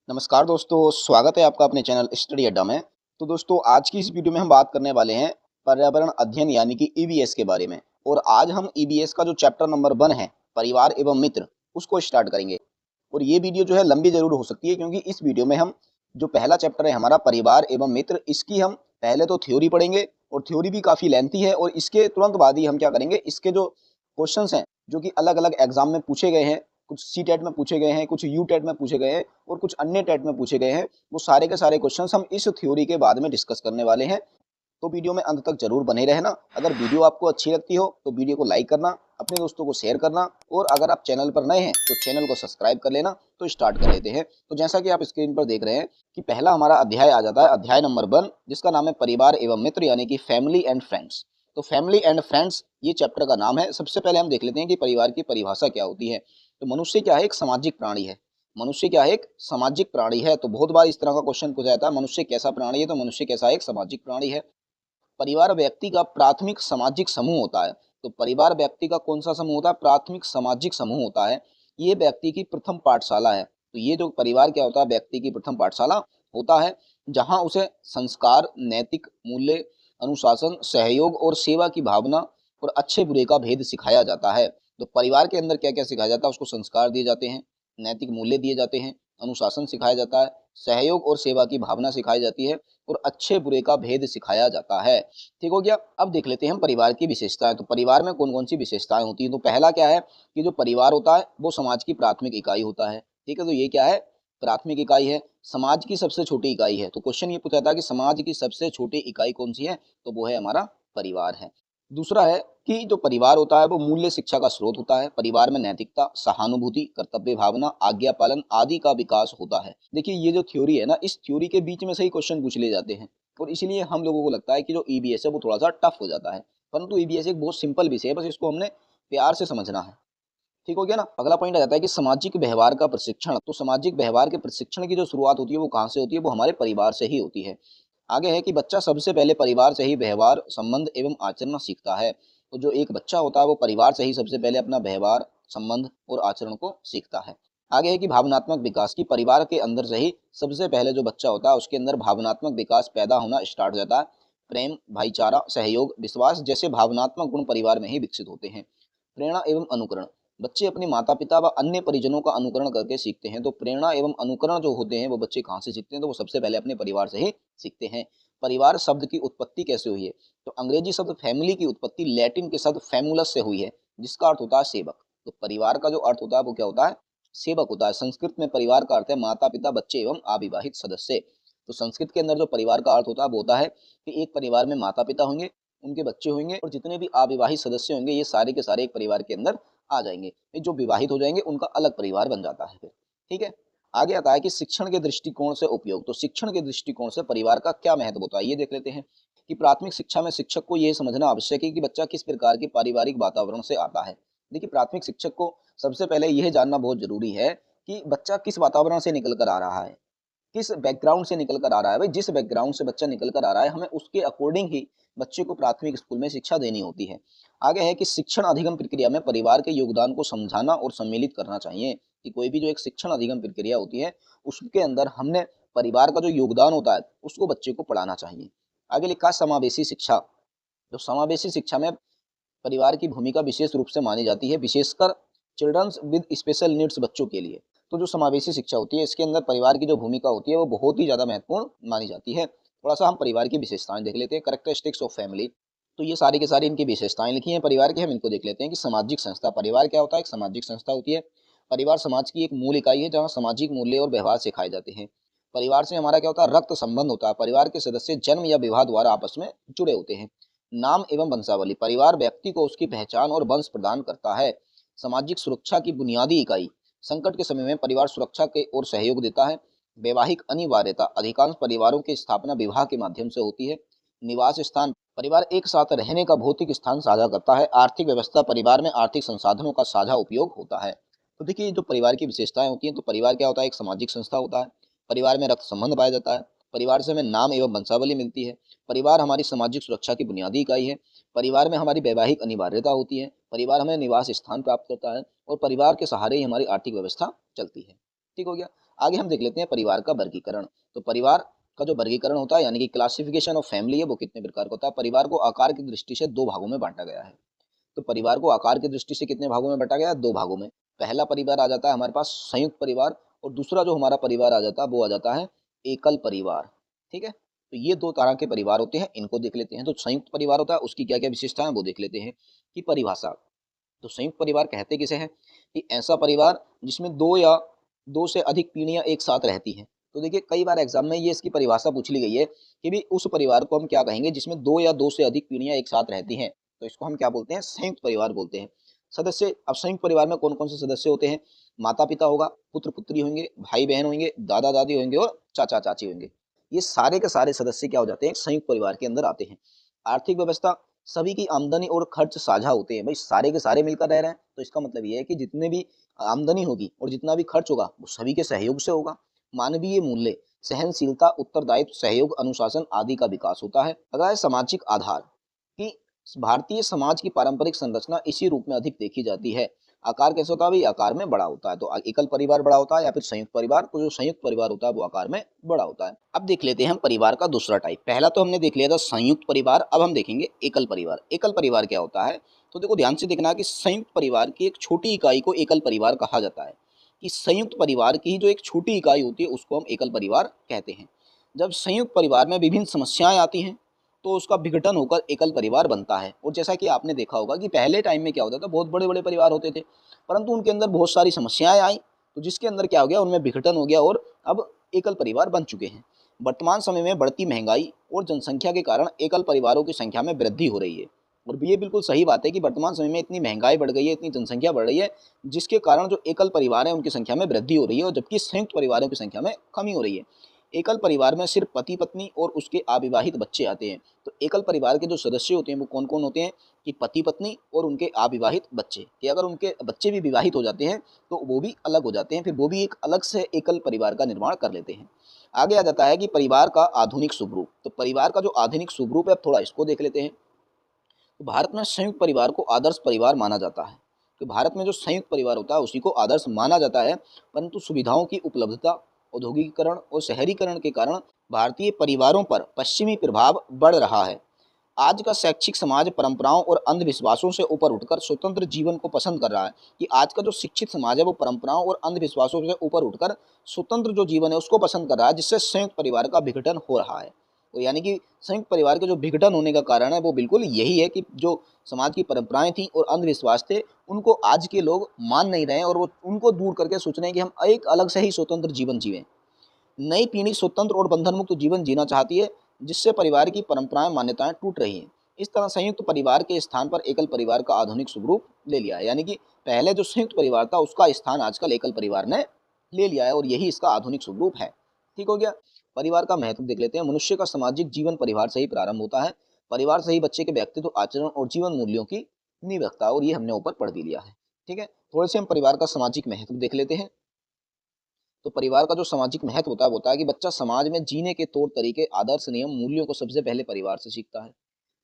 नमस्कार दोस्तों, स्वागत है आपका अपने चैनल स्टडी अड्डा में। तो दोस्तों, आज की इस वीडियो में हम बात करने वाले हैं पर्यावरण अध्ययन यानी कि ईवीएस के बारे में। और आज हम ईवीएस का जो चैप्टर नंबर 1 है, परिवार एवं मित्र, उसको स्टार्ट करेंगे। और ये वीडियो जो है लंबी ज़रूर हो सकती है, क्योंकि इस वीडियो में हम जो पहला चैप्टर है हमारा परिवार एवं मित्र, इसकी हम पहले तो थ्योरी पढ़ेंगे और थ्योरी भी काफ़ी लेंथी है। और इसके तुरंत बाद ही हम क्या करेंगे, इसके जो क्वेश्चन्स हैं, जो कि अलग-अलग एग्ज़ाम में पूछे गए हैं, कुछ सीटेट में पूछे गए हैं, कुछ यूटेट में पूछे गए हैं और कुछ अन्य टेट में पूछे गए हैं, वो सारे के सारे क्वेश्चंस हम इस थ्योरी के बाद में डिस्कस करने वाले हैं। तो वीडियो में अंत तक जरूर बने रहना। अगर वीडियो आपको अच्छी लगती हो तो वीडियो को लाइक करना, अपने दोस्तों को शेयर करना, और अगर आप चैनल पर नए हैं तो चैनल को सब्सक्राइब कर लेना। तो स्टार्ट कर लेते हैं। तो जैसा कि आप स्क्रीन पर देख रहे हैं कि पहला हमारा अध्याय आ जाता है, अध्याय नंबर 1, जिसका नाम है परिवार एवं मित्र यानी कि फैमिली एंड फ्रेंड्स। तो फैमिली एंड फ्रेंड्स ये चैप्टर का नाम है। सबसे पहले हम देख लेते हैं कि परिवार की परिभाषा क्या होती है। तो मनुष्य क्या है, एक सामाजिक प्राणी है। मनुष्य क्या है, एक सामाजिक प्राणी है। तो बहुत बार इस तरह का क्वेश्चन पूछा जाता है, मनुष्य कैसा प्राणी है, तो मनुष्य कैसा एक सामाजिक प्राणी है। परिवार व्यक्ति का प्राथमिक सामाजिक समूह होता है। तो परिवार व्यक्ति का कौन सा समूह होता है, प्राथमिक सामाजिक समूह होता है। ये व्यक्ति की प्रथम पाठशाला है। तो ये जो परिवार क्या होता है, व्यक्ति की प्रथम पाठशाला होता है, जहां उसे संस्कार, नैतिक मूल्य, अनुशासन, सहयोग और सेवा की भावना और अच्छे बुरे का भेद सिखाया जाता है। तो परिवार के अंदर क्या क्या सिखाया जाता है, उसको संस्कार दिए जाते हैं, नैतिक मूल्य दिए जाते हैं, अनुशासन सिखाया जाता है, सहयोग और सेवा की भावना सिखाई जाती है और अच्छे बुरे का भेद सिखाया जाता है। ठीक हो गया। अब देख लेते हैं हम परिवार की विशेषताएं। तो परिवार में कौन कौन सी विशेषताएं होती हैं। तो पहला क्या है कि जो परिवार होता है वो समाज की प्राथमिक इकाई होता है। ठीक है, तो ये क्या है, प्राथमिक इकाई है, समाज की सबसे छोटी इकाई है। तो क्वेश्चन ये पूछा था कि समाज की सबसे छोटी इकाई कौन सी है, तो वो है हमारा परिवार है। दूसरा है कि जो परिवार होता है वो मूल्य शिक्षा का स्रोत होता है। परिवार में नैतिकता, सहानुभूति, कर्तव्य भावना, आज्ञा पालन आदि का विकास होता है। देखिए, ये जो थ्योरी है ना, इस थ्योरी के बीच में से ही क्वेश्चन पूछ ले जाते हैं। और इसीलिए हम लोगों को लगता है कि जो ईवीएस है वो थोड़ा सा टफ हो जाता है, परंतु ईवीएस एक बहुत सिंपल विषय है, बस इसको हमने प्यार से समझना है। ठीक हो गया ना। अगला पॉइंट आ जाता है कि सामाजिक व्यवहार का प्रशिक्षण। तो सामाजिक व्यवहार के प्रशिक्षण की जो शुरुआत होती है वो कहाँ से होती है, वो हमारे परिवार से ही होती है। आगे है कि बच्चा सबसे पहले परिवार से ही व्यवहार, संबंध एवं आचरण सीखता है। तो जो एक बच्चा होता है वो परिवार से ही सबसे पहले अपना व्यवहार, संबंध और आचरण को सीखता है। आगे है कि भावनात्मक विकास की, परिवार के अंदर से ही सबसे पहले जो बच्चा होता है उसके अंदर भावनात्मक विकास पैदा होना स्टार्ट हो जाता है। प्रेम, भाईचारा, सहयोग, विश्वास जैसे भावनात्मक गुण परिवार में ही विकसित होते हैं। प्रेरणा एवं अनुकरण, बच्चे अपने माता पिता व अन्य परिजनों का अनुकरण करके सीखते हैं। तो प्रेरणा एवं अनुकरण जो होते हैं वो बच्चे कहाँ से सीखते हैं, तो वो सबसे पहले अपने परिवार से ही सीखते हैं। परिवार शब्द की उत्पत्ति कैसे हुई है, तो अंग्रेजी शब्द फैमिली की उत्पत्ति लैटिन के शब्द फैमुलस से हुई है, जिसका अर्थ होता है सेवक। तो परिवार का जो अर्थ होता है वो क्या होता है, सेवक होता है। संस्कृत में परिवार का अर्थ है माता पिता, बच्चे एवं अविवाहित सदस्य। तो संस्कृत के अंदर जो परिवार का अर्थ होता है वो होता है कि एक परिवार में माता पिता होंगे, उनके बच्चे होंगे और जितने भी अविवाहित सदस्य होंगे ये सारे के सारे एक परिवार के अंदर आ जाएंगे। जो विवाहित हो जाएंगे उनका अलग परिवार बन जाता है फिर। ठीक है। आगे आता है कि शिक्षण के दृष्टिकोण से उपयोग। तो शिक्षण के दृष्टिकोण से परिवार का क्या महत्व होता है, ये देख लेते हैं। कि प्राथमिक शिक्षा में शिक्षक को यह समझना आवश्यक है कि बच्चा किस प्रकार के पारिवारिक वातावरण से आता है। देखिए, प्राथमिक शिक्षक को सबसे पहले यह जानना बहुत जरूरी है कि बच्चा किस वातावरण से निकल कर आ रहा है, किस बैकग्राउंड से निकल कर आ रहा है। भाई, जिस बैकग्राउंड से बच्चा निकल कर आ रहा है हमें उसके अकॉर्डिंग ही बच्चे को प्राथमिक स्कूल में शिक्षा देनी होती है। आगे है कि शिक्षण अधिगम प्रक्रिया में परिवार के योगदान को समझाना और सम्मिलित करना चाहिए। कि कोई भी जो एक शिक्षण अधिगम प्रक्रिया होती है उसके अंदर हमने परिवार का जो योगदान होता है उसको बच्चे को पढ़ाना चाहिए। आगे लिखा समावेशी शिक्षा। जो समावेशी शिक्षा में परिवार की भूमिका विशेष रूप से मानी जाती है, विशेषकर चिल्ड्रंस विद स्पेशल नीड्स, बच्चों के लिए। तो जो समावेशी शिक्षा होती है इसके अंदर परिवार की जो भूमिका होती है वो बहुत ही ज़्यादा महत्वपूर्ण मानी जाती है। थोड़ा सा हम परिवार की विशेषताएं देख लेते हैं, कैरेक्टरिस्टिक्स ऑफ फैमिली। तो ये सारी के सारी इनकी विशेषताएं लिखी हैं परिवार की, हम इनको देख लेते हैं। कि सामाजिक संस्था, परिवार क्या होता है, एक सामाजिक संस्था होती है। परिवार समाज की एक मूल इकाई है जहाँ सामाजिक मूल्य और व्यवहार सिखाए जाते हैं। परिवार से हमारा क्या होता है, रक्त संबंध होता है। परिवार के सदस्य जन्म या विवाह द्वारा आपस में जुड़े होते हैं। नाम एवं वंशावली, परिवार व्यक्ति को उसकी पहचान और वंश प्रदान करता है। सामाजिक सुरक्षा की बुनियादी इकाई, संकट के समय में परिवार सुरक्षा के और सहयोग देता है। वैवाहिक अनिवार्यता, अधिकांश परिवारों की स्थापना विवाह के माध्यम से होती है। निवास स्थान, परिवार एक साथ रहने का भौतिक स्थान साझा करता है। आर्थिक व्यवस्था, परिवार में आर्थिक संसाधनों का साझा उपयोग होता है। तो देखिए, जो परिवार की विशेषताएं होती हैं, तो परिवार क्या होता है, एक सामाजिक संस्था होता है। परिवार में रक्त संबंध पाया जाता है। परिवार से हमें नाम एवं वंशावली मिलती है। परिवार हमारी सामाजिक सुरक्षा की बुनियादी इकाई है। परिवार में हमारी वैवाहिक अनिवार्यता होती है। परिवार हमें निवास स्थान प्राप्त करता है और परिवार के सहारे ही हमारी आर्थिक व्यवस्था चलती है। ठीक हो गया। आगे हम देख लेते हैं परिवार का वर्गीकरण। तो परिवार का जो वर्गीकरण होता है यानी कि क्लासिफिकेशन ऑफ फैमिली है वो कितने प्रकार का होता है। परिवार को आकार की दृष्टि से 2 भागों में बांटा गया है। तो परिवार को आकार की दृष्टि से कितने भागों में बांटा गया है? 2 भागों में। पहला परिवार आ जाता है हमारे पास संयुक्त परिवार और दूसरा जो हमारा परिवार आ जाता है वो आ जाता है एकल परिवार। ठीक है, तो ये 2 तरह के परिवार होते हैं, इनको देख लेते हैं। तो संयुक्त परिवार होता है उसकी क्या क्या विशेषताएं वो देख लेते हैं कि परिभाषा। तो संयुक्त परिवार कहते किसे हैं कि ऐसा परिवार जिसमें 2 या 2 से अधिक पीढ़ियां एक साथ रहती हैं। तो देखिए कई बार एग्जाम में ये इसकी परिभाषा पूछ ली गई है कि भी उस परिवार को हम क्या कहेंगे जिसमें 2 या 2 से अधिक पीढ़ियां एक साथ रहती हैं। तो इसको हम क्या बोलते हैं? संयुक्त परिवार बोलते हैं। सदस्य, अब संयुक्त परिवार में कौन कौन से सदस्य होते हैं? माता पिता होगा, पुत्र पुत्री होंगे, भाई बहन होंगे, दादा दादी होंगे और चाचा चाची होंगे। ये सारे के सारे सदस्य क्या हो जाते हैं? संयुक्त परिवार के अंदर आते हैं। आर्थिक व्यवस्था, सभी की आमदनी और खर्च साझा होते हैं। भाई सारे के सारे मिलकर रह रहे हैं तो इसका मतलब ये है कि जितने भी आमदनी होगी और जितना भी खर्च होगा वो सभी के सहयोग से होगा। मानवीय मूल्य, सहनशीलता, उत्तरदायित्व, सहयोग, अनुशासन आदि का विकास होता है। अगला है सामाजिक आधार कि भारतीय समाज की पारंपरिक संरचना इसी रूप में अधिक देखी जाती है। आकार कैसे होता है? भाई आकार में बड़ा होता है। तो एकल परिवार बड़ा होता है या फिर संयुक्त परिवार? तो जो संयुक्त परिवार होता है वो आकार में बड़ा होता है। अब देख लेते हैं हम परिवार का दूसरा टाइप। पहला तो हमने देख लिया था संयुक्त परिवार, अब हम देखेंगे एकल परिवार। एकल परिवार क्या होता है? तो देखो ध्यान से देखना कि संयुक्त परिवार की एक छोटी इकाई को एकल परिवार कहा जाता है। कि संयुक्त परिवार की जो एक छोटी इकाई होती है उसको हम एकल परिवार कहते हैं। जब संयुक्त परिवार में विभिन्न समस्याएं आती हैं तो उसका विघटन होकर एकल परिवार बनता है। और जैसा कि आपने देखा होगा कि पहले टाइम में क्या होता था, बहुत बड़े बड़े परिवार होते थे परंतु उनके अंदर बहुत सारी समस्याएं आई तो जिसके अंदर क्या हो गया, उनमें विघटन हो गया और अब एकल परिवार बन चुके हैं। वर्तमान समय में बढ़ती महंगाई और जनसंख्या के कारण एकल परिवारों की संख्या में वृद्धि हो रही है। और ये बिल्कुल सही बात है कि वर्तमान समय में इतनी महंगाई बढ़ गई है, इतनी जनसंख्या बढ़ रही है जिसके कारण जो एकल परिवार है उनकी संख्या में वृद्धि हो रही है और जबकि संयुक्त परिवारों की संख्या में कमी हो रही है। एकल परिवार में सिर्फ पति पत्नी और उसके अविवाहित बच्चे आते हैं। तो एकल परिवार के जो सदस्य होते हैं वो कौन कौन होते हैं कि पति पत्नी और उनके अविवाहित बच्चे। कि अगर उनके बच्चे भी विवाहित हो जाते हैं तो वो भी अलग हो जाते हैं, फिर वो भी एक अलग से एकल परिवार का निर्माण कर लेते हैं। आगे आ जाता है कि परिवार का आधुनिक स्वरूप। तो परिवार का जो आधुनिक स्वरूप है अब थोड़ा इसको देख लेते हैं। तो भारत में संयुक्त परिवार को आदर्श परिवार माना जाता है। तो भारत में जो संयुक्त परिवार होता है उसी को आदर्श माना जाता है, परंतु सुविधाओं की उपलब्धता, औद्योगिकीकरण और शहरीकरण के कारण भारतीय परिवारों पर पश्चिमी प्रभाव बढ़ रहा है। आज का शैक्षिक समाज परंपराओं और अंधविश्वासों से ऊपर उठकर स्वतंत्र जीवन को पसंद कर रहा है। कि आज का जो शिक्षित समाज है वो परंपराओं और अंधविश्वासों से ऊपर उठकर स्वतंत्र जो जीवन है उसको पसंद कर रहा है, जिससे संयुक्त परिवार का विघटन हो रहा है। तो यानी कि संयुक्त परिवार के जो विघटन होने का कारण है वो बिल्कुल यही है कि जो समाज की परंपराएं थी और अंधविश्वास थे उनको आज के लोग मान नहीं रहे हैं और वो उनको दूर करके सोच रहे हैं कि हम एक अलग से ही स्वतंत्र जीवन जीवें। नई पीढ़ी स्वतंत्र और बंधन मुक्त जीवन जीना चाहती है, जिससे परिवार की परंपराएं मान्यताएं टूट रही हैं। इस तरह संयुक्त परिवार के स्थान पर एकल परिवार का आधुनिक स्वरूप ले लिया है। यानी कि पहले जो संयुक्त परिवार था उसका स्थान आजकल एकल परिवार ने ले लिया है और यही इसका आधुनिक स्वरूप है। ठीक हो गया। परिवार का महत्व देख लेते हैं। मनुष्य का सामाजिक जीवन परिवार से ही प्रारंभ होता है। परिवार से ही बच्चे के व्यक्तित्व, आचरण और जीवन मूल्यों की नींव रखता है और ये हमने ऊपर पढ़ भी लिया है। ठीक है, थोड़े से हम परिवार का सामाजिक महत्व देख लेते हैं। तो परिवार का जो सामाजिक महत्व होता है वो होता है कि बच्चा समाज में जीने के तौर तरीके, आदर्श, नियम, मूल्यों को सबसे पहले परिवार से सीखता है।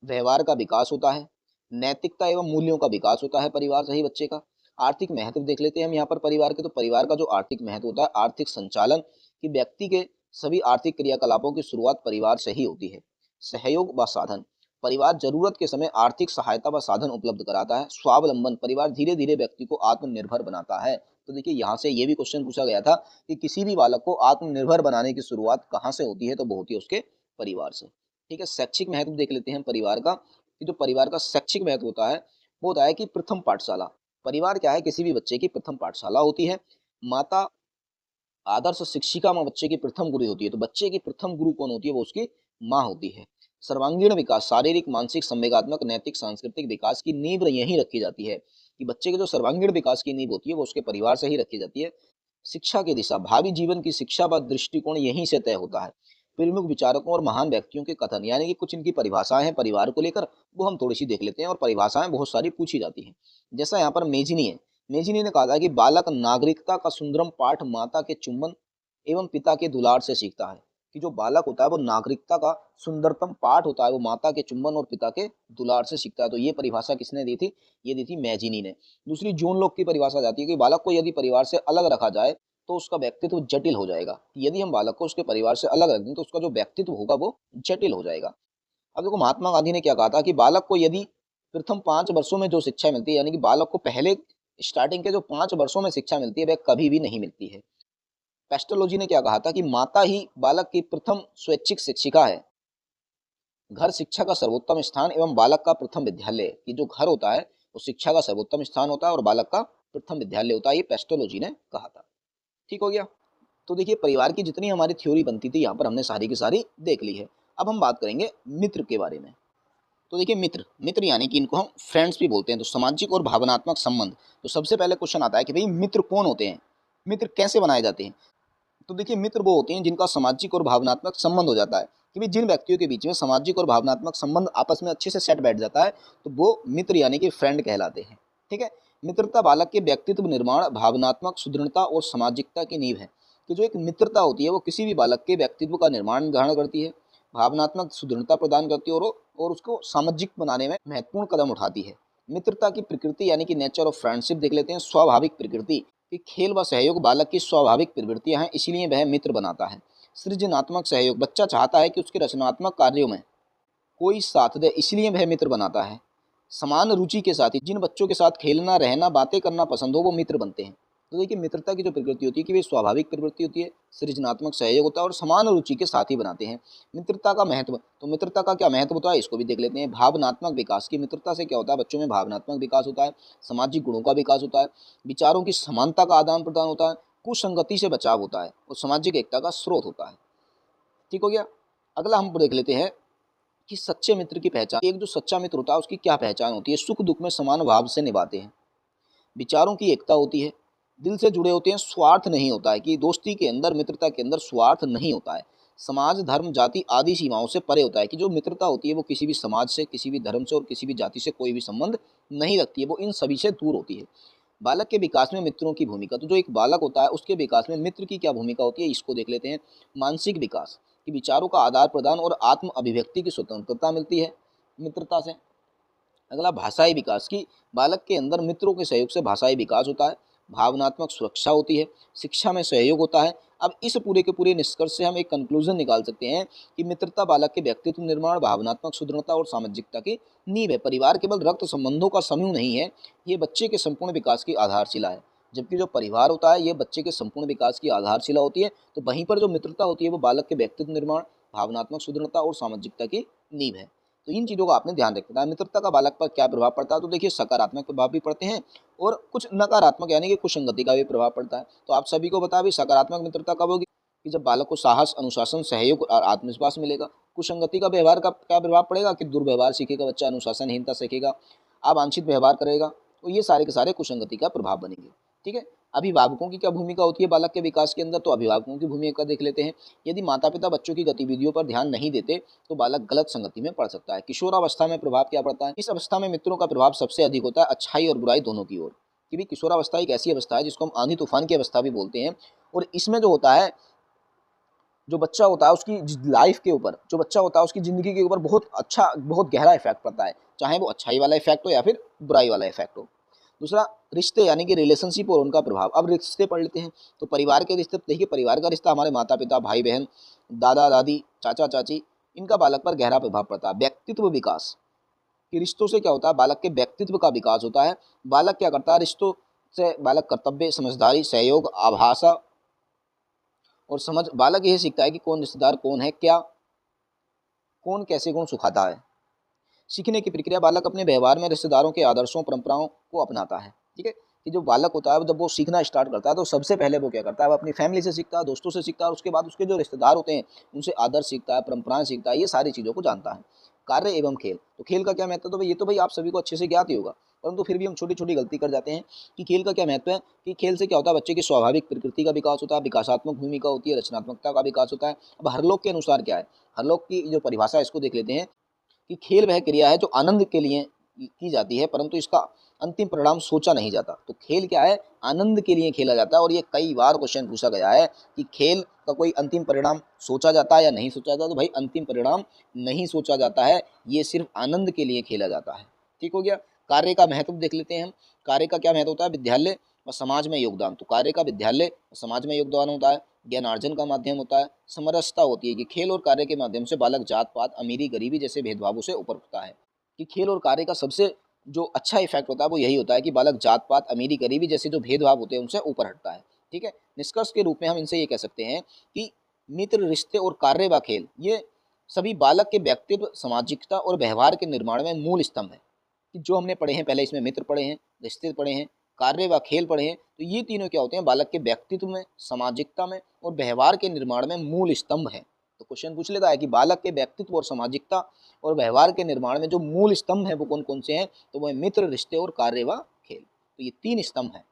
व्यवहार का विकास होता है, नैतिकता एवं मूल्यों का विकास होता है परिवार से ही बच्चे का। आर्थिक महत्व देख लेते हैं हम यहाँ पर परिवार के। तो परिवार का जो आर्थिक महत्व होता है, आर्थिक संचालन, कि व्यक्ति के सभी आर्थिक क्रियाकलापों की शुरुआत परिवार से ही होती है। सहयोग व साधन, परिवार जरूरत के समय आर्थिक सहायता व साधन उपलब्ध कराता है। स्वावलंबन, परिवार धीरे धीरे व्यक्ति को आत्मनिर्भर बनाता है। तो देखिए यहाँ से ये भी क्वेश्चन पूछा गया था कि किसी भी बालक को आत्मनिर्भर बनाने की शुरुआत कहाँ से होती है, तो वो होती है उसके परिवार से। ठीक है, शैक्षिक महत्व देख लेते हैं परिवार का। कि जो परिवार का शैक्षिक महत्व होता है वो होता है कि प्रथम पाठशाला। परिवार क्या है? किसी भी बच्चे की प्रथम पाठशाला होती है। माता आदर्श शिक्षिका में बच्चे की प्रथम गुरु होती है। तो बच्चे की प्रथम गुरु कौन होती है? वो उसकी माँ होती है। सर्वांगीण विकास, शारीरिक, मानसिक, संवेगात्मक, नैतिक, सांस्कृतिक विकास की नींव यहीं रखी जाती है। कि बच्चे के जो सर्वांगीण विकास की नींव होती है वो उसके परिवार से ही रखी जाती है। शिक्षा की दिशा, भावी जीवन की शिक्षा व दृष्टिकोण यहीं से तय होता है। प्रमुख विचारकों और महान व्यक्तियों के कथन, यानी कि कुछ इनकी परिभाषाएं हैं परिवार को लेकर, वो हम थोड़ी सी देख लेते हैं। और परिभाषाएं बहुत सारी पूछी जाती हैं। जैसा यहाँ पर मेजिनी है, मेजिनी ने कहा था कि बालक नागरिकता का सुंदरम पाठ माता के चुंबन एवं पिता के दुलार से सीखता है। कि जो बालक होता है वो नागरिकता का सुंदरतम पाठ होता है वो माता के चुंबन और पिता के दुलार से सीखता है। तो ये परिभाषा किसने दी थी? ये दी थी मैजिनी ने। दूसरी जॉन लॉक की परिभाषा जाती है कि बालक को यदि परिवार से अलग रखा जाए तो उसका व्यक्तित्व जटिल हो जाएगा। यदि हम बालक को उसके परिवार से अलग रख दें तो उसका जो व्यक्तित्व होगा वो जटिल हो जाएगा। अब देखो महात्मा गांधी ने क्या कहा था कि बालक को यदि प्रथम 5 वर्षों में जो शिक्षा मिलती है, यानी कि बालक को पहले स्टार्टिंग के जो 5 वर्षों में शिक्षा मिलती है, वह कभी भी नहीं मिलती है। पेस्टोलॉजी ने क्या कहा था कि माता ही बालक की प्रथम स्वैच्छिक शिक्षिका है। घर शिक्षा का सर्वोत्तम स्थान एवं बालक का प्रथम विद्यालय, कि जो घर होता है वो शिक्षा का सर्वोत्तम स्थान होता है और बालक का प्रथम विद्यालय होता है, ये पेस्टोलॉजी ने कहा था। ठीक हो गया। तो देखिए परिवार की जितनी हमारी थ्योरी बनती थी यहाँ पर हमने सारी की सारी देख ली है। अब हम बात करेंगे मित्र के बारे में। तो देखिए मित्र मित्र यानी कि इनको हम फ्रेंड्स भी बोलते हैं। तो सामाजिक और भावनात्मक संबंध, तो सबसे पहले क्वेश्चन आता है कि भाई मित्र कौन होते हैं, मित्र कैसे बनाए जाते हैं। तो देखिए मित्र वो होते हैं जिनका सामाजिक और भावनात्मक संबंध हो जाता है, कि भाई जिन व्यक्तियों के बीच में सामाजिक और भावनात्मक संबंध आपस में अच्छे से सेट बैठ जाता है तो वो मित्र यानी कि फ्रेंड कहलाते हैं। ठीक है। मित्रता बालक के व्यक्तित्व निर्माण, भावनात्मक सुदृढ़ता और सामाजिकता की नींव है। कि जो एक मित्रता होती है वो किसी भी बालक के व्यक्तित्व का निर्माण निर्धारण करती है, भावनात्मक सुदृढ़ता प्रदान करती है और उसको सामाजिक बनाने में महत्वपूर्ण कदम उठाती है। मित्रता की प्रकृति यानी कि नेचर ऑफ फ्रेंडशिप देख लेते हैं। स्वाभाविक प्रकृति, कि खेल व सहयोग बालक की स्वाभाविक प्रवृत्तियां हैं, इसलिए वह मित्र बनाता है। सृजनात्मक सहयोग, बच्चा चाहता है कि उसके रचनात्मक कार्यों में कोई साथ दे, इसलिए वह मित्र बनाता है। समान रुचि के साथी, जिन बच्चों के साथ खेलना, रहना, बातें करना पसंद हो वो मित्र बनते हैं। तो देखिए मित्रता की जो प्रकृति होती है कि वे स्वाभाविक प्रवृत्ति होती है, सृजनात्मक सहयोग होता है और समान रुचि के साथी बनाते हैं। मित्रता का महत्व, तो मित्रता का क्या महत्व होता है इसको भी देख लेते हैं। भावनात्मक विकास, की मित्रता से क्या होता है, बच्चों में भावनात्मक विकास होता है, सामाजिक गुणों का विकास होता है, विचारों की समानता का आदान प्रदान होता है, कुसंगति से बचाव होता है और सामाजिक एकता का स्रोत होता है। ठीक हो गया। अगला हम देख लेते हैं कि सच्चे मित्र की पहचान। एक जो सच्चा मित्र होता है उसकी क्या पहचान होती है, सुख दुख में समान भाव से निभाते हैं, विचारों की एकता होती है, दिल से जुड़े होते हैं, स्वार्थ नहीं होता है, कि दोस्ती के अंदर, मित्रता के अंदर स्वार्थ नहीं होता है, समाज धर्म जाति आदि सीमाओं से परे होता है, कि जो मित्रता होती है वो किसी भी समाज से, किसी भी धर्म से और किसी भी जाति से कोई भी संबंध नहीं रखती है, वो इन सभी से दूर होती है। बालक के विकास में मित्रों की भूमिका, तो जो एक बालक होता है उसके विकास में मित्र की क्या भूमिका होती है इसको देख लेते हैं। मानसिक विकास, कि विचारों का आदान प्रदान और आत्म अभिव्यक्ति की स्वतंत्रता मिलती है मित्रता से। अगला भाषाई विकास, की बालक के अंदर मित्रों के सहयोग से भाषाई विकास होता है, भावनात्मक सुरक्षा होती है, शिक्षा में सहयोग होता है। अब इस पूरे के पूरे निष्कर्ष से हम एक कंक्लूजन निकाल सकते हैं कि मित्रता बालक के व्यक्तित्व निर्माण, भावनात्मक सुदृढ़ता और सामाजिकता की नींव है। परिवार केवल रक्त संबंधों का समूह नहीं है, ये बच्चे के संपूर्ण विकास की आधारशिला है। जबकि जो परिवार होता है ये बच्चे के संपूर्ण विकास की आधारशिला होती है, तो वहीं पर जो मित्रता होती है वो बालक के व्यक्तित्व निर्माण, भावनात्मक सुदृढ़ता और सामाजिकता की नींव है। तो इन चीज़ों का आपने ध्यान रखना है। मित्रता का बालक पर क्या प्रभाव पड़ता है, तो देखिए सकारात्मक प्रभाव भी पड़ते हैं और कुछ नकारात्मक यानी कि कुसंगति का भी प्रभाव पड़ता है। तो आप सभी को बता भी सकारात्मक मित्रता कब होगी, कि जब बालक को साहस, अनुशासन, सहयोग और आत्मविश्वास मिलेगा। कुसंगति का व्यवहार का क्या प्रभाव पड़ेगा, कि दुर्व्यवहार सीखेगा बच्चा, अनुशासनहीनता सीखेगा, अवांछित व्यवहार करेगा, तो ये सारे के सारे कुसंगति का प्रभाव बनेंगे। ठीक है। अभिभावकों की क्या भूमिका होती है बालक के विकास के अंदर, तो अभिभावकों की भूमिका देख लेते हैं। यदि माता पिता बच्चों की गतिविधियों पर ध्यान नहीं देते तो बालक गलत संगति में पड़ सकता है। किशोरावस्था में प्रभाव क्या पड़ता है, इस अवस्था में मित्रों का प्रभाव सबसे अधिक होता है, अच्छाई और बुराई दोनों की ओर। कि भी किशोरावस्था एक ऐसी अवस्था है जिसको हम आंधी तूफान की अवस्था भी बोलते हैं, और इसमें जो होता है, जो बच्चा होता है उसकी लाइफ के ऊपर, जो बच्चा होता है उसकी ज़िंदगी के ऊपर बहुत अच्छा, बहुत गहरा इफेक्ट पड़ता है, चाहे वो अच्छाई वाला इफेक्ट हो या फिर बुराई वाला इफेक्ट हो। दूसरा, रिश्ते यानी कि रिलेशनशिप और उनका प्रभाव। अब रिश्ते पढ़ लेते हैं। तो परिवार के रिश्ते, देखिए परिवार का रिश्ता हमारे माता पिता, भाई बहन, दादा दादी, चाचा चाची, इनका बालक पर गहरा प्रभाव पड़ता है। व्यक्तित्व विकास, कि रिश्तों से क्या होता है, बालक के व्यक्तित्व का विकास होता है। बालक क्या करता है, रिश्तों से बालक कर्तव्य, समझदारी, सहयोग, आभाषा और समझ, बालक यह सीखता है कि कौन रिश्तेदार कौन है, क्या कौन कैसे गुण सुखाता है। सीखने की प्रक्रिया, बालक अपने व्यवहार में रिश्तेदारों के आदर्शों, परंपराओं को अपनाता है। ठीक है। कि जो बालक होता है जब वो सीखना स्टार्ट करता है तो सबसे पहले वो क्या करता है, वो अपनी फैमिली से सीखता है, दोस्तों से सीखता है, और उसके बाद उसके जो रिश्तेदार होते हैं उनसे आदर्श सीखता है, परंपराएं सीखता है, ये सारी चीज़ों को जानता है। कार्य एवं खेल, तो खेल का क्या महत्व है, तो भाई ये तो भाई आप सभी को अच्छे से ज्ञात ही होगा, परंतु फिर भी हम छोटी छोटी गलती कर जाते हैं कि खेल का क्या महत्व है। कि खेल से क्या होता है, बच्चे की स्वाभाविक प्रकृति का विकास होता है, विकासात्मक भूमिका होती है, रचनात्मकता का विकास होता है। अब हर लोग के अनुसार क्या है, हर लोग की जो परिभाषा है इसको देख लेते हैं, कि खेल वह क्रिया है जो आनंद के लिए की जाती है, परंतु इसका अंतिम परिणाम सोचा नहीं जाता। तो खेल क्या है, आनंद के लिए खेला जाता है, और ये कई बार क्वेश्चन पूछा गया है कि खेल का कोई अंतिम परिणाम सोचा जाता है या नहीं सोचा जाता, तो भाई अंतिम परिणाम नहीं सोचा जाता है, ये सिर्फ आनंद के लिए खेला जाता है। ठीक हो गया। कार्य का महत्व देख लेते हैं हम। कार्य का क्या महत्व होता है, विद्यालय व समाज में योगदान, तो कार्य का विद्यालय समाज में योगदान होता है, ज्ञानार्जन का माध्यम होता है। समरसता होती है कि खेल और कार्य के माध्यम से बालक जात पात, अमीरी गरीबी जैसे भेदभावों से ऊपर उठता है। कि खेल और कार्य का सबसे जो अच्छा इफेक्ट होता है वो यही होता है कि बालक जात पात, अमीरी गरीबी जैसे जो भेदभाव होते हैं उनसे ऊपर हटता है। ठीक है, निष्कर्ष के रूप में हम इनसे ये कह सकते हैं कि मित्र, रिश्ते और कार्य व खेल ये सभी बालक के व्यक्तित्व, सामाजिकता और व्यवहार के निर्माण में मूल स्तंभ है। कि जो हमने पढ़े हैं, पहले इसमें मित्र पढ़े हैं, रिश्ते पढ़े हैं, कार्य व खेल पढ़े हैं, तो ये तीनों क्या होते हैं, बालक के व्यक्तित्व में, सामाजिकता में और व्यवहार के निर्माण में मूल स्तंभ है। तो क्वेश्चन पूछ लेता है कि बालक के व्यक्तित्व और सामाजिकता और व्यवहार के निर्माण में जो मूल स्तंभ है वो कौन कौन से हैं, तो वो है मित्र, रिश्ते और कार्य व खेल। तो ये 3 स्तंभ हैं।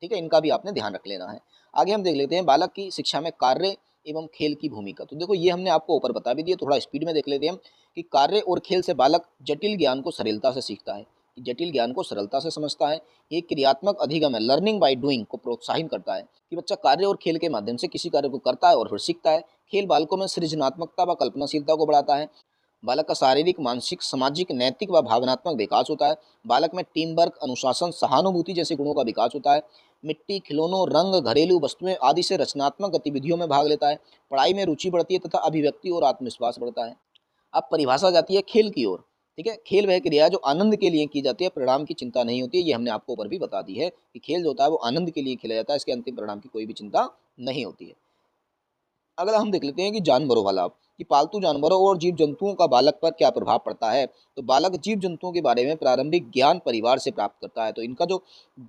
ठीक है, इनका भी आपने ध्यान रख लेना है। आगे हम देख लेते हैं बालक की शिक्षा में कार्य एवं खेल की भूमिका। तो देखो ये हमने आपको ऊपर बता भी दिया, थोड़ा स्पीड में देख लेते हैं हम कि कार्य और खेल से बालक जटिल ज्ञान को सरलता से सीखता है, जटिल ज्ञान को सरलता से समझता है। एक क्रियात्मक अधिगम है, लर्निंग बाय डूइंग को प्रोत्साहित करता है कि बच्चा कार्य और खेल के माध्यम से किसी कार्य को करता है और फिर सीखता है। खेल बालकों में सृजनात्मकता व कल्पनाशीलता को बढ़ाता है। बालक का शारीरिक, मानसिक, सामाजिक, नैतिक व भावनात्मक विकास होता है। बालक में टीम वर्क, अनुशासन, सहानुभूति जैसे गुणों का विकास होता है। मिट्टी, खिलौनों, रंग, घरेलू वस्तुएं आदि से रचनात्मक गतिविधियों में भाग लेता है। पढ़ाई में रुचि बढ़ती है तथा अभिव्यक्ति और आत्मविश्वास बढ़ता है। अब परिभाषा जाती है खेल की ओर। ठीक है, खेल वह क्रिया है जो आनंद के लिए की जाती है, परिणाम की चिंता नहीं होती है। ये हमने आपको ऊपर भी बता दी है कि खेल जो होता है वो आनंद के लिए खेला जाता है, इसके अंतिम परिणाम की कोई भी चिंता नहीं होती है। अगर हम देख लेते हैं कि जानवरों वाला, कि पालतू जानवरों और जीव जंतुओं का बालक पर क्या प्रभाव पड़ता है, तो बालक जीव जंतुओं के बारे में प्रारंभिक ज्ञान परिवार से प्राप्त करता है। तो इनका जो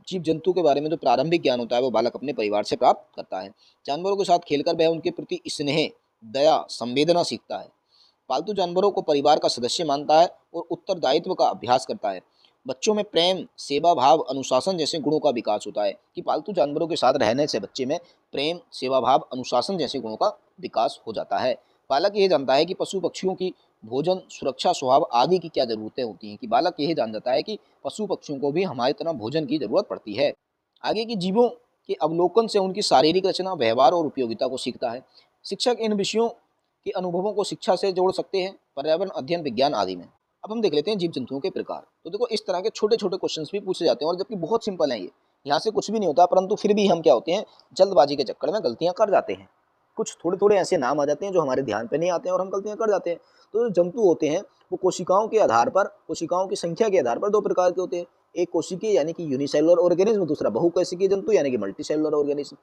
जीव जंतु के बारे में जो प्रारंभिक ज्ञान होता है वो बालक अपने परिवार से प्राप्त करता है। जानवरों के साथ खेलकर वह उनके प्रति स्नेह, दया, संवेदना सीखता है। पालतू जानवरों को परिवार का सदस्य मानता है और उत्तरदायित्व का अभ्यास करता है। बच्चों में प्रेम, सेवा भाव, अनुशासन जैसे गुणों का विकास होता है। कि पालतू जानवरों के साथ रहने से बच्चे में प्रेम, सेवा भाव, अनुशासन जैसे गुणों का विकास हो जाता है। बालक ये जानता है कि पशु पक्षियों की भोजन, सुरक्षा, स्वभाव आदि की क्या जरूरतें होती हैं। कि बालक यही जान जाता है कि पशु पक्षियों को भी हमारी तरह भोजन की जरूरत पड़ती है। आगे की जीवों के अवलोकन से उनकी शारीरिक रचना, व्यवहार और उपयोगिता को सीखता है। शिक्षक इन विषयों के अनुभवों को शिक्षा से जोड़ सकते हैं, पर्यावरण अध्ययन, विज्ञान आदि में। अब हम देख लेते हैं जीव जंतुओं के प्रकार। तो देखो इस तरह के छोटे छोटे क्वेश्चंस भी पूछे जाते हैं और जबकि बहुत सिंपल है ये, यहाँ से कुछ भी नहीं होता, परंतु फिर भी हम क्या होते हैं, जल्दबाजी के चक्कर में गलतियां कर जाते हैं। कुछ थोड़े थोड़े ऐसे नाम आ जाते हैं जो हमारे ध्यान पे नहीं आते हैं और हम गलतियां कर जाते हैं। तो जो जंतु होते हैं वो कोशिकाओं के आधार पर, कोशिकाओं की संख्या के आधार पर 2 प्रकार के होते हैं। एक कोशिकीय यानी कि यूनिसेलुलर ऑर्गेनिज्म, दूसरा बहुकोशिकीय जंतु यानी कि मल्टीसेलुलर ऑर्गेनिज्म।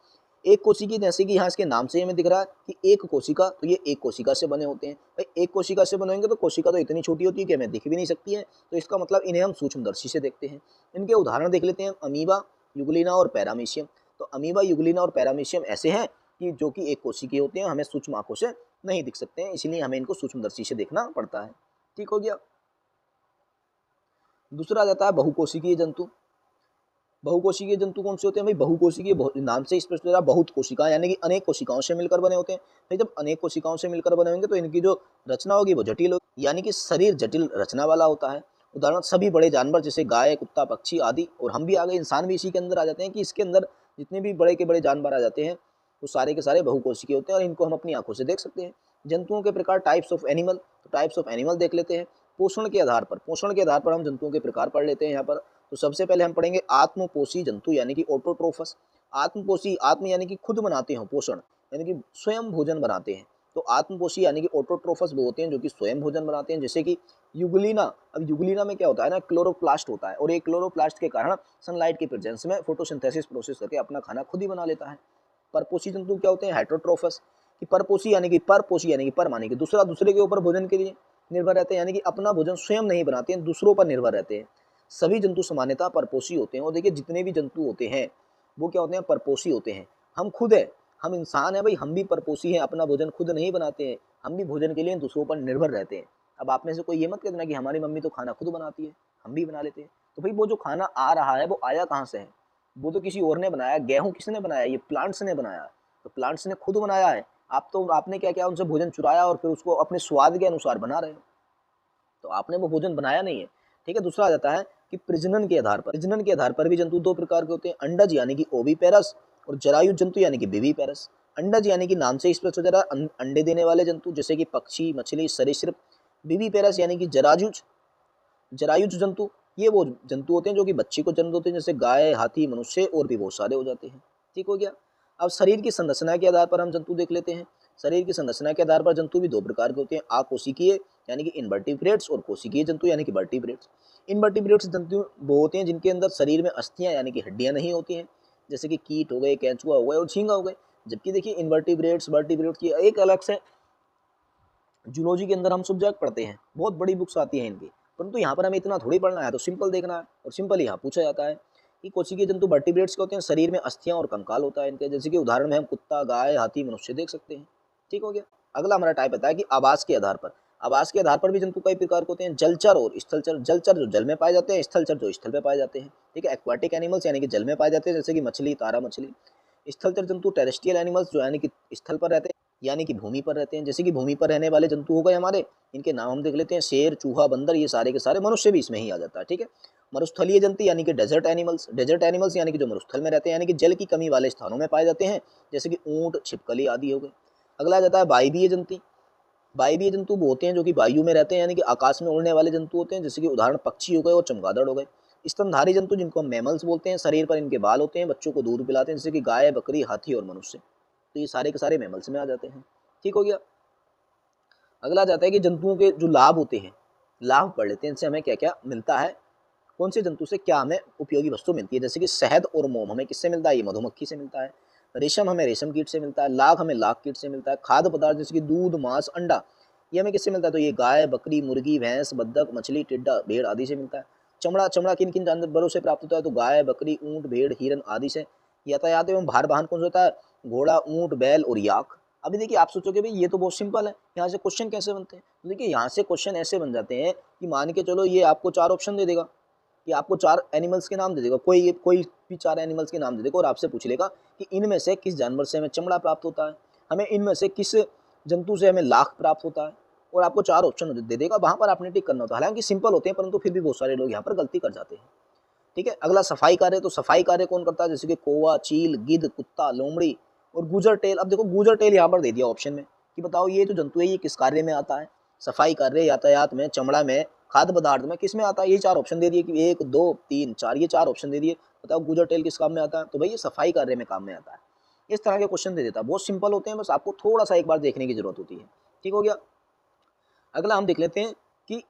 एक कोशिकीय जैसे कि यहाँ इसके नाम से हमें दिख रहा है कि एक कोशिका, तो ये एक कोशिका से बने होते हैं। भाई एक कोशिका से बने होंगे तो कोशिका तो इतनी छोटी होती है कि हमें दिख भी नहीं सकती है, तो इसका मतलब इन्हें हम सूक्ष्मदर्शी से देखते हैं। इनके उदाहरण देख लेते हैं, अमीबा, यूग्लिना और पैरामीशियम। तो अमीबा, यूग्लिना और पैरामीशियम ऐसे हैं कि जो कि एक कोशिकीय होते हैं, हमें सूक्ष्म आंखों से नहीं दिख सकते हैं, इसलिए हमें इनको सूक्ष्मदर्शी से देखना पड़ता है। ठीक हो गया। दूसरा आ जाता है बहुकोशिकीय जंतु। बहुकोशिकीय जंतु कौन से होते हैं भाई, बहुकोशिकीय नाम से स्पष्ट हो रहा है, बहुत कोशिका यानी कि अनेक कोशिकाओं से मिलकर बने होते हैं। भाई जब अनेक कोशिकाओं से मिलकर बने होंगे तो इनकी जो रचना होगी वो जटिल होगी, यानी कि शरीर जटिल रचना वाला होता है। उदाहरण सभी बड़े जानवर जैसे गाय, कुत्ता, पक्षी आदि, और हम भी आ गए, इंसान भी इसी के अंदर आ जाते हैं कि इसके अंदर जितने भी बड़े के बड़े जानवर आ जाते हैं वो सारे के सारे बहुकोशिकीय होते हैं और इनको हम अपनी आंखों से देख सकते हैं। जंतुओं के प्रकार, टाइप्स ऑफ एनिमल। तो टाइप्स ऑफ एनिमल देख लेते हैं। पोषण के आधार पर हम जंतुओं के प्रकार पढ़ लेते हैं यहाँ पर। तो सबसे पहले हम पढ़ेंगे आत्मपोषी जंतु यानी कि ऑटोट्रोफस। आत्मपोषी, आत्म यानी कि खुद बनाते हैं, पोषण यानी कि स्वयं भोजन बनाते हैं। तो आत्मपोषी यानी कि ऑटोट्रोफस वो होते हैं जो कि स्वयं भोजन बनाते हैं, जैसे कि यूग्लिना। अब यूग्लिना में क्या होता है ना, क्लोरोप्लास्ट होता है और एक क्लोरोप्लास्ट के कारण सनलाइट के प्रेजेंस में फोटोसिंथेसिस प्रोसेस करके अपना खाना खुद ही बना लेता है। परपोषी जंतु क्या होते हैं, हेटरोट्रोफस। कि परपोषी यानी कि पर माने कि दूसरा दूसरे के ऊपर भोजन के लिए निर्भर रहते हैं, यानी कि अपना भोजन स्वयं नहीं बनाते हैं, दूसरों पर निर्भर रहते हैं। सभी जंतु सामान्यतः परपोषी होते हैं। और देखिए जितने भी जंतु होते हैं वो क्या होते हैं, परपोषी होते हैं। हम खुद है, हम इंसान है भाई, हम भी परपोषी हैं, अपना भोजन खुद नहीं बनाते हैं, हम भी भोजन के लिए दूसरों पर निर्भर रहते हैं। अब आप में से कोई ये मत कहना कि हमारी मम्मी तो खाना खुद बनाती है, हम भी बना लेते हैं। तो भाई वो जो खाना आ रहा है वो आया कहाँ से है, वो तो किसी और ने बनाया। गेहूं किसने बनाया, ये प्लांट्स ने बनाया। तो प्लांट्स ने खुद बनाया है। आपने क्या किया, उनसे भोजन चुराया और फिर उसको अपने स्वाद के अनुसार बना रहे हो, तो आपने वो भोजन बनाया नहीं है। ठीक है। दूसरा आ जाता है कि प्रजनन के आधार पर। प्रजनन के आधार पर भी जंतु 2 प्रकार के होते हैं, अंडज यानी कि ओविपेरस और जरायु जंतु यानी कि विविपेरस। अंडज यानी कि नाम से स्पष्ट हो जा रहा है, अंडे देने वाले जंतु जैसे कि पक्षी, मछली, सरीसृप। विविपेरस यानी कि जरायुज जंतु ये वो जंतु होते हैं जो कि बच्चे को जन्म देते हैं, जैसे गाय, हाथी, मनुष्य और भी बहुत सारे हो जाते हैं। ठीक हो गया। अब शरीर की संरचना के आधार पर हम जंतु देख लेते हैं। शरीर की संरचना के आधार पर जंतु भी दो प्रकार के होते हैं, अकोशिकीय यानी कि इनवर्टिब्रेट्स और कोशिकीय जंतु यानी कि वर्टिब्रेट्स। इनवर्टिब्रेट्स जंतु वो होते हैं जिनके अंदर शरीर में अस्थियां यानी कि हड्डियां नहीं होती हैं, जैसे कि कीट हो गए, केंचुआ हो गए और झींगा हो गए। जबकि देखिए इनवर्टिब्रेट्स वर्टिब्रेट्स की एक अलग से जूलॉजी के अंदर हम सब्जेक्ट पढ़ते हैं, बहुत बड़ी बुक्स आती हैं इनकी, परंतु यहाँ पर हमें इतना थोड़ी पढ़ना है, तो सिंपल देखना है और सिंपल यहाँ पूछा जाता है कि कोशिकीय जंतु वर्टिब्रेट्स के होते हैं, शरीर में अस्थियां और कंकाल होता है इनके, जैसे कि उदाहरण में हम कुत्ता, गाय, हाथी, मनुष्य देख सकते हैं। ठीक हो गया। अगला हमारा टाइप आता है कि आवास के आधार पर। आवास के आधार पर भी जंतु कई प्रकार के होते हैं, जलचर और स्थलचर। जलचर जो जल में पाए जाते हैं, स्थलचर जो स्थल पे पाए जाते हैं। ठीक है, एक्वाटिक एनिमल्स यानी कि जल में पाए जाते हैं, जैसे कि मछली, तारा मछली। स्थलचर जंतु टेरेस्ट्रियल एनिमल्स जो यानी कि स्थल पर रहते हैं, यानी कि भूमि पर रहते हैं, जैसे कि भूमि पर रहने वाले जंतु हो गए हमारे, इनके नाम हम देख लेते हैं, शेर, चूहा, बंदर, ये सारे के सारे, मनुष्य भी इसमें ही आ जाता है। ठीक है। मरुस्थलीय जंतु यानी कि डेजर्ट एनिमल्स। डेजर्ट एनिमल्स यानी कि जो मरुस्थल में रहते हैं, यानी कि जल की कमी वाले स्थानों में पाए जाते हैं, जैसे कि ऊंट, छिपकली आदि हो गए। अगला आ जाता है वायवीय जंतु। वायवीय जंतु वो होते हैं जो कि वायु में रहते हैं, यानी कि आकाश में उड़ने वाले जंतु होते हैं, जैसे कि उदाहरण पक्षी हो गए और चमगादड़ हो गए। स्तनधारी जंतु जिनको हम मैमल्स बोलते हैं, शरीर पर इनके बाल होते हैं, बच्चों को दूध पिलाते हैं, जैसे कि गाय, बकरी, हाथी और मनुष्य। तो ये सारे के सारे मैमल्स में आ जाते हैं। ठीक हो गया। अगला जाता है कि जंतुओं के जो लाभ होते हैं, लाभ पढ़ लेते हैं, इनसे हमें क्या क्या मिलता है, कौन से जंतु से क्या हमें उपयोगी वस्तु मिलती है। जैसे कि शहद और मोम हमें किससे मिलता है, ये मधुमक्खी से मिलता है। रेशम हमें रेशम कीट से मिलता है। लाख हमें लाख कीट से मिलता है। खाद्य पदार्थ जैसे कि दूध, मांस, अंडा, ये हमें किससे मिलता है, तो ये गाय, बकरी, मुर्गी, भैंस, बत्तख, मछली, टिड्डा, भेड़ आदि से मिलता है। चमड़ा, चमड़ा किन किन जानवरों से प्राप्त होता है, तो गाय, बकरी, ऊंट, भेड़, हिरन आदि से। यातायात एवं भार वाहन कौन सा होता है, घोड़ा, ऊंट, बैल और याक। अभी देखिए आप सोचोगे भाई ये तो बहुत सिंपल है, यहाँ से क्वेश्चन कैसे बनते हैं, तो देखिए यहाँ से क्वेश्चन ऐसे बन जाते हैं कि मान के चलो ये आपको चार ऑप्शन दे देगा, कि आपको चार एनिमल्स के नाम दे देगा, कोई भी चार एनिमल्स के नाम दे देगा और आपसे पूछ लेगा कि इनमें से किस जानवर से हमें चमड़ा प्राप्त होता है, हमें इनमें से किस जंतु से हमें लाख प्राप्त होता है, और आपको चार ऑप्शन दे देगा, वहां पर आपने टिक करना होता है। हालांकि सिंपल होते हैं परंतु फिर भी बहुत सारे लोग यहाँ पर गलती कर जाते हैं। ठीक है। अगला सफाई कार्य, तो सफाई कार्य कौन करता है, जैसे कि कौवा, चील, गिद्ध, कुत्ता, लोमड़ी और गुजर टेल। अब देखो गुजर टेल यहाँ पर दे दिया ऑप्शन में कि बताओ ये जो जंतु है ये किस कार्य में आता है, सफाई कार्य, यातायात में, चमड़ा में, खाद्य पदार्थ में, किस में आता है, ये चार ऑप्शन दे दिए कि 1 2 3 4, ये चार ऑप्शन दे दिए। बताओ गुजर टेल किस काम में आता है, तो भाई ये सफाई कार्य में काम में आता है। इस तरह के क्वेश्चन दे देता है, बहुत सिंपल होते हैं, बस आपको थोड़ा सा एक बार देखने की जरूरत होती है। ठीक हो गया। अगला हम देख लेते हैं कि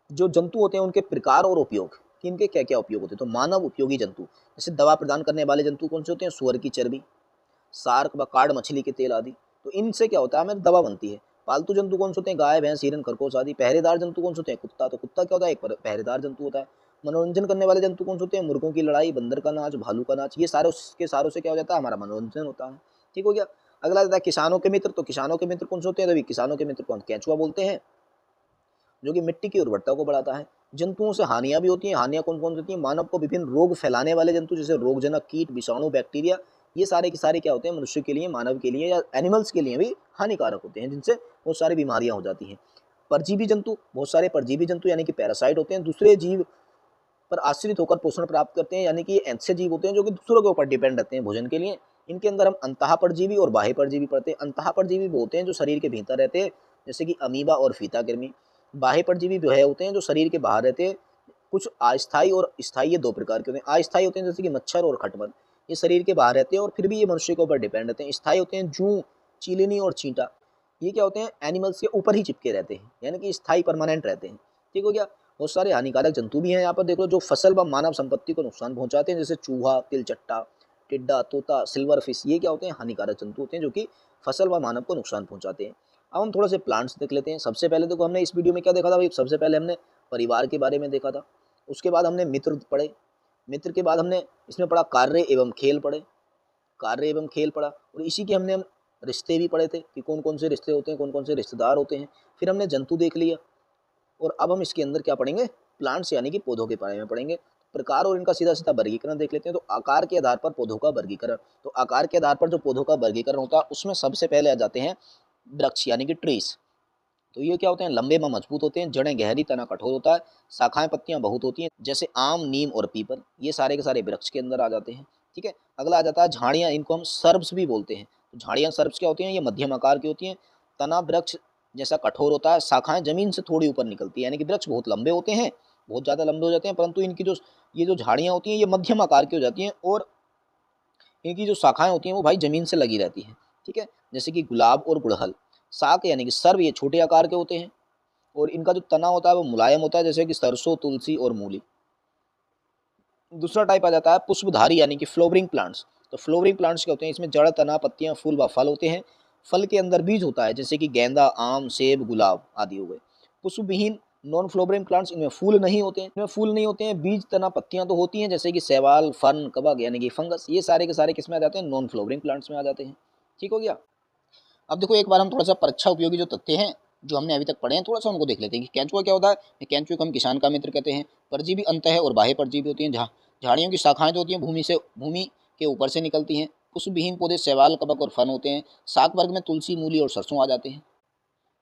जो जंतु होते हैं उनके प्रकार और उपयोग, कि इनके क्या क्या उपयोग होते हैं। तो मानव उपयोगी जंतु, जैसे दवा प्रदान करने वाले जंतु कौन से होते हैं, सुअर की चर्बी, शार्क व कार्ड मछली के तेल आदि, तो इनसे क्या होता है, हमें दवा बनती है। पालतू जंतु कौन से होते हैं, गाय, भैंस, हिरन, खरगोश आदि। पहरेदार जंतु कौन से होते हैं, कुत्ता, तो कुत्ता क्या होता है, एक पहरेदार जंतु होता है। मनोरंजन करने वाले जंतु कौन से होते हैं, मुर्गों की लड़ाई, बंदर का नाच, भालू का नाच, ये सारे उसके सारों से क्या हो जाता है, हमारा मनोरंजन होता है। ठीक हो गया। अगला आता है किसानों के मित्र, तो किसानों के मित्र कौन से होते हैं, तो किसानों के मित्र को हम केंचुआ बोलते हैं, जो कि मिट्टी की उर्वरता को बढ़ाता है। जंतुओं से हानियां भी होती हैं, हानियां कौन कौन सी होती हैं, मानव को विभिन्न रोग फैलाने वाले जंतु, जैसे रोगजनक कीट, विषाणु, बैक्टीरिया, ये सारे के सारे क्या होते हैं, मनुष्य के लिए, मानव के लिए या एनिमल्स के लिए भी हानिकारक होते हैं, जिनसे बहुत सारी बीमारियां हो जाती हैं। परजीवी जंतु, बहुत सारे परजीवी जंतु यानी कि पैरासाइट होते हैं, दूसरे जीव पर आश्रित होकर पोषण प्राप्त करते हैं, यानी कि ये ऐसे जीव होते हैं जो कि दूसरों के ऊपर डिपेंड रहते हैं भोजन के लिए। इनके अंदर हम अंतः परजीवी और बाह्य परजीवी पढ़ते हैं। अंतः परजीवी वो होते हैं जो शरीर के भीतर रहते हैं, जैसे कि अमीबा और फीता कृमि। बाह्य परजीवी जो है होते हैं जो शरीर के बाहर रहते हैं। कुछ अस्थायी और स्थायी, ये दो प्रकार के होते हैं। अस्थायी होते हैं जैसे कि मच्छर और खटमल, ये शरीर के बाहर रहते हैं और फिर भी ये मनुष्य के ऊपर डिपेंड रहते हैं। स्थायी होते हैं जूं, चिलिनी और चींटा, ये क्या होते हैं, एनिमल्स के ऊपर ही चिपके रहते हैं, यानी कि स्थायी परमानेंट रहते हैं। ठीक हो गया। बहुत सारे हानिकारक जंतु भी हैं यहाँ पर देख लो, जो फसल व मानव संपत्ति को नुकसान पहुंचाते हैं, जैसे चूहा, तिलचट्टा, टिड्डा, तोता, सिल्वर फिश, ये क्या होते हैं, हानिकारक जंतु होते हैं जो कि फसल व मानव को नुकसान पहुंचाते हैं। अब हम थोड़ा से प्लांट्स देख लेते हैं। सबसे पहले देखो हमने इस वीडियो में क्या देखा था भाई, सबसे पहले हमने परिवार के बारे में देखा था, उसके बाद हमने मित्र पढ़े, मित्र के बाद हमने इसमें पढ़ा कार्य एवं खेल पढ़े, कार्य एवं खेल पढ़ा, और इसी के हमने हम रिश्ते भी पढ़े थे कि कौन कौन से रिश्ते होते हैं, कौन कौन से रिश्तेदार होते हैं। फिर हमने जंतु देख लिया, और अब हम इसके अंदर क्या पढ़ेंगे, प्लांट्स यानी कि पौधों के बारे में पढ़ेंगे। प्रकार और इनका सीधा सीधा वर्गीकरण देख लेते हैं। तो आकार के आधार पर पौधों का वर्गीकरण, तो आकार के आधार पर जो पौधों का वर्गीकरण होता है उसमें सबसे पहले आ जाते हैं वृक्ष यानी कि ट्रीज। तो ये क्या होते हैं, लंबे व मजबूत होते हैं, जड़ें गहरी, तना कठोर होता है, शाखाएं पत्तियां बहुत होती हैं, जैसे आम, नीम और पीपल, ये सारे के सारे वृक्ष के अंदर आ जाते हैं। ठीक है। अगला आ जाता है झाड़ियाँ, इनको हम सर्ब्स भी बोलते हैं। तो झाड़ियाँ सर्ब्स क्या होती हैं, ये मध्यम आकार की होती हैं, तना वृक्ष जैसा कठोर होता है, शाखाएं जमीन से थोड़ी ऊपर निकलती है, यानी कि वृक्ष बहुत लंबे होते हैं बहुत ज़्यादा लंबे हो जाते हैं, परंतु इनकी जो ये जो झाड़ियाँ होती हैं ये मध्यम आकार की हो जाती हैं और इनकी जो शाखाएं होती हैं वो भाई जमीन से लगी रहती हैं। ठीक है, जैसे कि गुलाब और गुड़हल। शाक यानी कि सर्व ये छोटे आकार के होते हैं और इनका जो तना होता है वो मुलायम होता है, जैसे कि सरसों, तुलसी और मूली। दूसरा टाइप आ जाता है पुष्पधारी यानी कि फ्लोवरिंग प्लांट्स। तो फ्लोवरिंग प्लांट्स क्या होते हैं, इसमें जड़, तना, पत्तियां, फूल व फल होते हैं। फल के अंदर बीज होता है, जैसे कि गेंदा, आम, सेब, गुलाब आदि हो गए। पुष्पविहीन नॉन फ्लोवरिंग प्लांट्स, इनमें फूल नहीं होते हैं। इनमें फूल नहीं होते हैं, बीज, तना, पत्तियां तो होती हैं, जैसे कि शैवाल, फर्न, कवक यानी कि फंगस। ये सारे के सारे किसमें आ जाते हैं, नॉन फ्लोवरिंग प्लांट्स में आ जाते हैं। ठीक हो गया। अब देखो एक बार हम थोड़ा सा परीक्षा उपयोगी जो तथ्य हैं जो हमने अभी तक पढ़े हैं, थोड़ा सा उनको देख लेते हैं कि केंचुआ क्या होता है। केंचुए को हम किसान का मित्र कहते हैं। परजीवी अंत है और बाह्य परजीवी होती हैं। झाड़ियों की शाखाएं जो होती हैं भूमि के ऊपर से निकलती हैं। पुष्पविहीन पौधे शैवाल, कवक और फन होते हैं। शाक वर्ग में तुलसी, मूली और सरसों आ जाते हैं।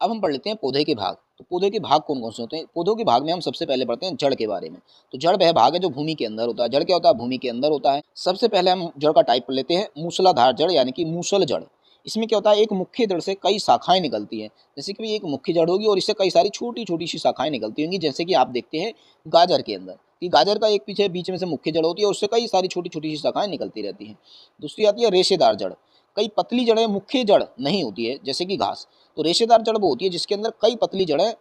अब हम पढ़ लेते हैं पौधे के भाग। तो पौधे के भाग कौन कौन से होते हैं। पौधों के भाग में हम सबसे पहले पढ़ते हैं जड़ के बारे में। तो जड़ वह भाग है जो भूमि के अंदर होता है। जड़ क्या होता है, भूमि के अंदर होता है। सबसे पहले हम जड़ का टाइप पढ़ लेते हैं मूसलाधार जड़ यानी कि मूसल जड़। इसमें क्या होता है, एक मुख्य जड़ से कई शाखाएं निकलती हैं। जैसे कि एक मुख्य जड़ होगी और इससे कई सारी छोटी छोटी सी शाखाएं निकलती होंगी, जैसे कि आप देखते हैं गाजर के अंदर कि गाजर का एक पीछे बीच में से मुख्य जड़ होती है और उससे कई सारी छोटी छोटी सी शाखाएं निकलती रहती हैं। दूसरी आती है रेशेदार जड़। कई पतली जड़ें मुख्य जड़ नहीं होती है, जैसे कि घास। तो रेशेदार जड़ वो होती है जिसके अंदर कई पतली जड़ें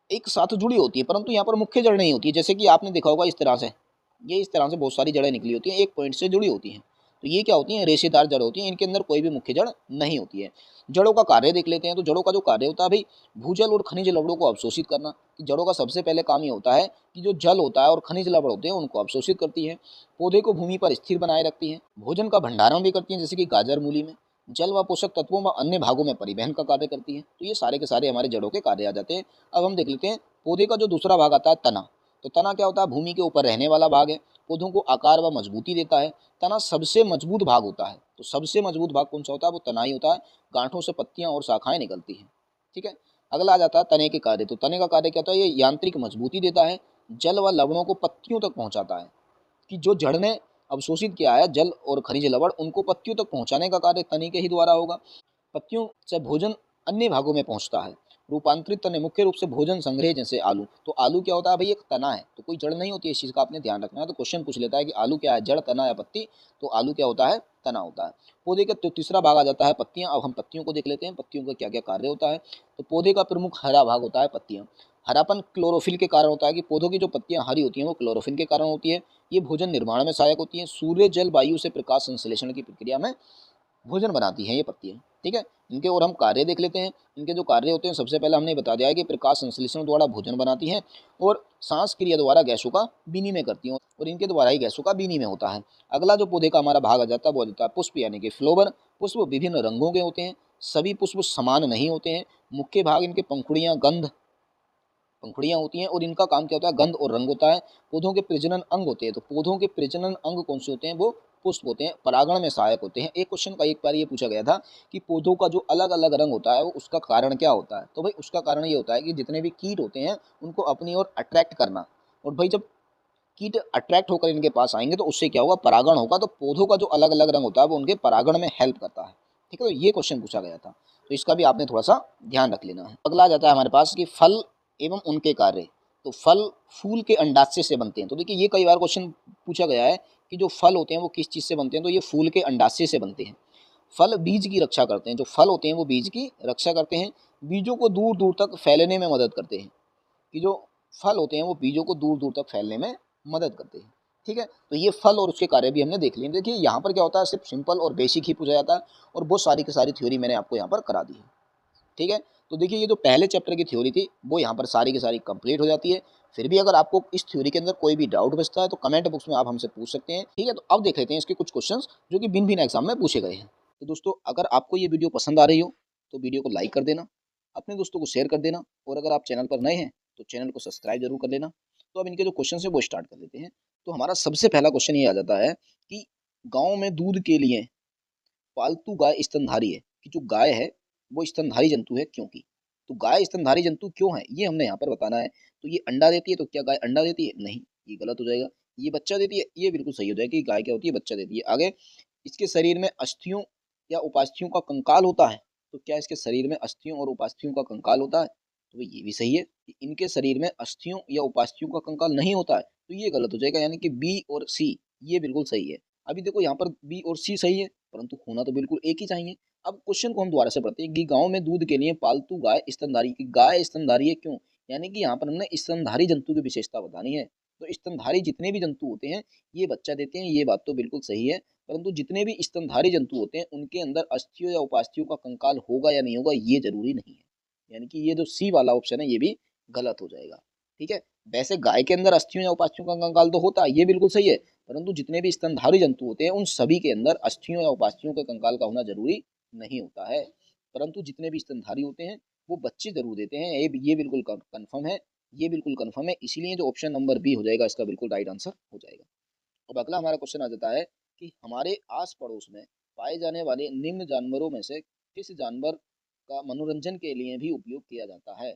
एक साथ जुड़ी होती है, परंतु यहाँ पर मुख्य जड़ नहीं होती है। जैसे कि आपने देखा होगा इस तरह से, ये इस तरह से बहुत सारी जड़ें निकली होती हैं, एक पॉइंट से जुड़ी होती हैं। तो ये क्या होती हैं, रेशेदार जड़ होती हैं। इनके अंदर कोई भी मुख्य जड़ नहीं होती है। जड़ों का कार्य देख लेते हैं। तो जड़ों का जो कार्य होता है भाई, भूजल और खनिज लवणों को अवशोषित करना। कि जड़ों का सबसे पहले काम ये होता है कि जो जल होता है और खनिज लवण होते हैं उनको अवशोषित करती है। पौधे को भूमि पर स्थिर बनाए रखती है। भोजन का भंडारण भी करती है, जैसे कि गाजर, मूली में। जल व पोषक तत्वों व अन्य भागों में परिवहन का कार्य करती है। तो ये सारे के सारे हमारे जड़ों के कार्य आ जाते हैं। अब हम देख लेते हैं पौधे का जो दूसरा भाग आता है तना। तो तना क्या होता है, भूमि के ऊपर रहने वाला भाग है। पौधों को आकार व मजबूती देता है। तना सबसे मजबूत भाग होता है। तो सबसे मजबूत भाग कौन सा होता है, वो तना ही होता है। गांठों से पत्तियां और शाखाएं निकलती हैं। ठीक है। अगला आ जाता है तने के कार्य। तो तने का कार्य क्या होता है, ये यांत्रिक मजबूती देता है। जल व लवणों को पत्तियों तक पहुंचाता है। कि जो जड़ ने अवशोषित किया है जल और खनिज लवण, उनको पत्तियों तक पहुंचाने का कार्य तने के ही द्वारा होगा। पत्तियों से भोजन अन्य भागों में पहुंचता है। रूपांतरित तने मुख्य रूप से भोजन संग्रह, जैसे आलू। तो आलू क्या होता है भाई, एक तना है, तो कोई जड़ नहीं होती है। इस चीज का आपने ध्यान रखना है। तो क्वेश्चन पूछ लेता है कि आलू क्या है, जड़, तना या पत्ती। तो आलू क्या होता है, तना होता है। पौधे का तो तीसरा भाग आ जाता है पत्तियां। अब हम पत्तियों को देख लेते हैं, पत्तियों का क्या क्या कार्य होता है। तो पौधे का प्रमुख हरा भाग होता है पत्तियां। हरापन क्लोरोफिल के कारण होता है। कि पौधों की जो पत्तियां हरी होती हैं वो क्लोरोफिल के कारण होती है। ये भोजन निर्माण में सहायक होती हैं। सूर्य, जल, वायु से प्रकाश संश्लेषण की प्रक्रिया में भोजन बनाती हैं ये पत्तियां। ठीक है। इनके और हम कार्य देख लेते हैं। इनके जो कार्य होते हैं, सबसे पहले हमने बता दिया है कि प्रकाश संश्लेषण द्वारा भोजन बनाती हैं और सांस क्रिया द्वारा गैसों का विनिमय करती हैं और इनके द्वारा ही गैसों का विनिमय होता है। अगला जो पौधे का हमारा भाग आ जाता है वो आ जाता है पुष्प यानी कि फ्लोवर। पुष्प विभिन्न रंगों के होते हैं। सभी पुष्प समान नहीं होते हैं। मुख्य भाग इनके पंखुड़ियां होती हैं और इनका काम क्या होता है, गंध और रंग होता है। पौधों के प्रजनन अंग होते हैं। तो पौधों के प्रजनन अंग कौन से होते हैं, वो पुष्प होते हैं। परागण में सहायक होते हैं। एक क्वेश्चन का एक बार ये पूछा गया था कि पौधों का जो अलग अलग रंग होता है वो उसका कारण क्या होता है। तो भाई उसका कारण ये होता है कि जितने भी कीट होते हैं उनको अपनी ओर अट्रैक्ट करना। और भाई जब कीट अट्रैक्ट होकर इनके पास आएंगे तो उससे क्या होगा, परागण होगा। तो पौधों का जो अलग अलग रंग होता है वो उनके परागण में हेल्प करता है। ठीक है। तो ये क्वेश्चन पूछा गया था, तो इसका भी आपने थोड़ा सा ध्यान रख लेना है। अगला आ जाता है हमारे पास कि फल एवं उनके कार्य। तो फल फूल के अंडाशय से बनते हैं। तो देखिए ये कई बार क्वेश्चन पूछा गया है कि जो फल होते हैं वो किस चीज़ से बनते हैं। तो ये फूल के अंडाशय से बनते हैं। फल बीज की रक्षा करते हैं। जो फल होते हैं वो बीज की रक्षा करते हैं। बीजों को दूर दूर तक फैलने में मदद करते हैं। कि जो फल होते हैं वो बीजों को दूर दूर तक फैलने में मदद करते हैं। ठीक है। तो ये फल और उसके कार्य भी हमने देख लिए। देखिए यहाँ पर क्या होता है, सिर्फ सिंपल और बेसिक ही पूछा जाता है और बहुत सारी की सारी थ्योरी मैंने आपको यहाँ पर करा दी है। ठीक है। तो देखिए ये जो पहले चैप्टर की थ्योरी थी वो यहाँ पर सारी की सारी कंप्लीट हो जाती है। फिर भी अगर आपको इस थ्योरी के अंदर कोई भी डाउट बचता है तो कमेंट बॉक्स में आप हमसे पूछ सकते हैं। ठीक है। तो अब देख लेते हैं इसके कुछ क्वेश्चंस जो कि भिन्न भिन्न एग्जाम में पूछे गए हैं। तो दोस्तों अगर आपको ये वीडियो पसंद आ रही हो तो वीडियो को लाइक कर देना, अपने दोस्तों को शेयर कर देना और अगर आप चैनल पर नए हैं तो चैनल को सब्सक्राइब जरूर कर लेना। तो अब इनके जो क्वेश्चन है वो स्टार्ट कर लेते हैं। तो हमारा सबसे पहला क्वेश्चन ये आ जाता है कि गाँव में दूध के लिए पालतू गाय स्तनधारी है। कि जो गाय है वो स्तनधारी जंतु है क्योंकि। तो गाय स्तनधारी जंतु क्यों है ये हमने यहाँ पर बताना है। तो ये अंडा देती है। तो क्या गाय अंडा देती है, नहीं, ये गलत हो जाएगा। ये बच्चा देती है, ये बिल्कुल सही हो जाएगा कि गाय क्या होती है, बच्चा देती है। आगे, इसके शरीर में अस्थियों या उपास्थियों का कंकाल होता है। तो क्या इसके शरीर में अस्थियों और उपास्थियों का कंकाल होता है, तो ये भी सही है कि इनके शरीर में अस्थियों या उपास्थियों का कंकाल नहीं होता है, तो ये गलत हो जाएगा, यानी कि बी और सी ये बिल्कुल सही है। अभी देखो यहाँ पर बी और सी सही है, परंतु होना तो बिल्कुल एक ही चाहिए। अब क्वेश्चन को हम दोबारा से पढ़ते हैं कि गांव में दूध के लिए पालतू गाय स्तनधारी है क्यों? यानी कि यहाँ पर हमने स्तनधारी जंतु की विशेषता बतानी है। तो स्तनधारी जितने भी जंतु होते हैं ये बच्चा देते हैं, ये बात तो बिल्कुल सही है, परंतु जितने भी स्तनधारी जंतु होते हैं उनके अंदर अस्थियों या उपास्थियों का कंकाल होगा या नहीं होगा ये जरूरी नहीं है, यानी कि ये जो सी वाला ऑप्शन है ये भी गलत हो जाएगा। ठीक है, वैसे गाय के अंदर अस्थियों या उपास्थियों का कंकाल तो होता है, ये बिल्कुल सही है, परंतु जितने भी स्तनधारी जंतु होते हैं उन सभी के अंदर अस्थियों या उपास्थियों के कंकाल का होना जरूरी नहीं होता है, परंतु जितने भी स्तनधारी होते हैं वो बच्चे जरूर देते हैं, ये बिल्कुल कन्फर्म है, ये बिल्कुल कन्फर्म है, इसीलिए जो ऑप्शन नंबर बी हो जाएगा इसका बिल्कुल राइट आंसर हो जाएगा। अब अगला हमारा क्वेश्चन आ जाता है कि हमारे आस पड़ोस में पाए जाने वाले निम्न जानवरों में से किस जानवर का मनोरंजन के लिए भी उपयोग किया जाता है?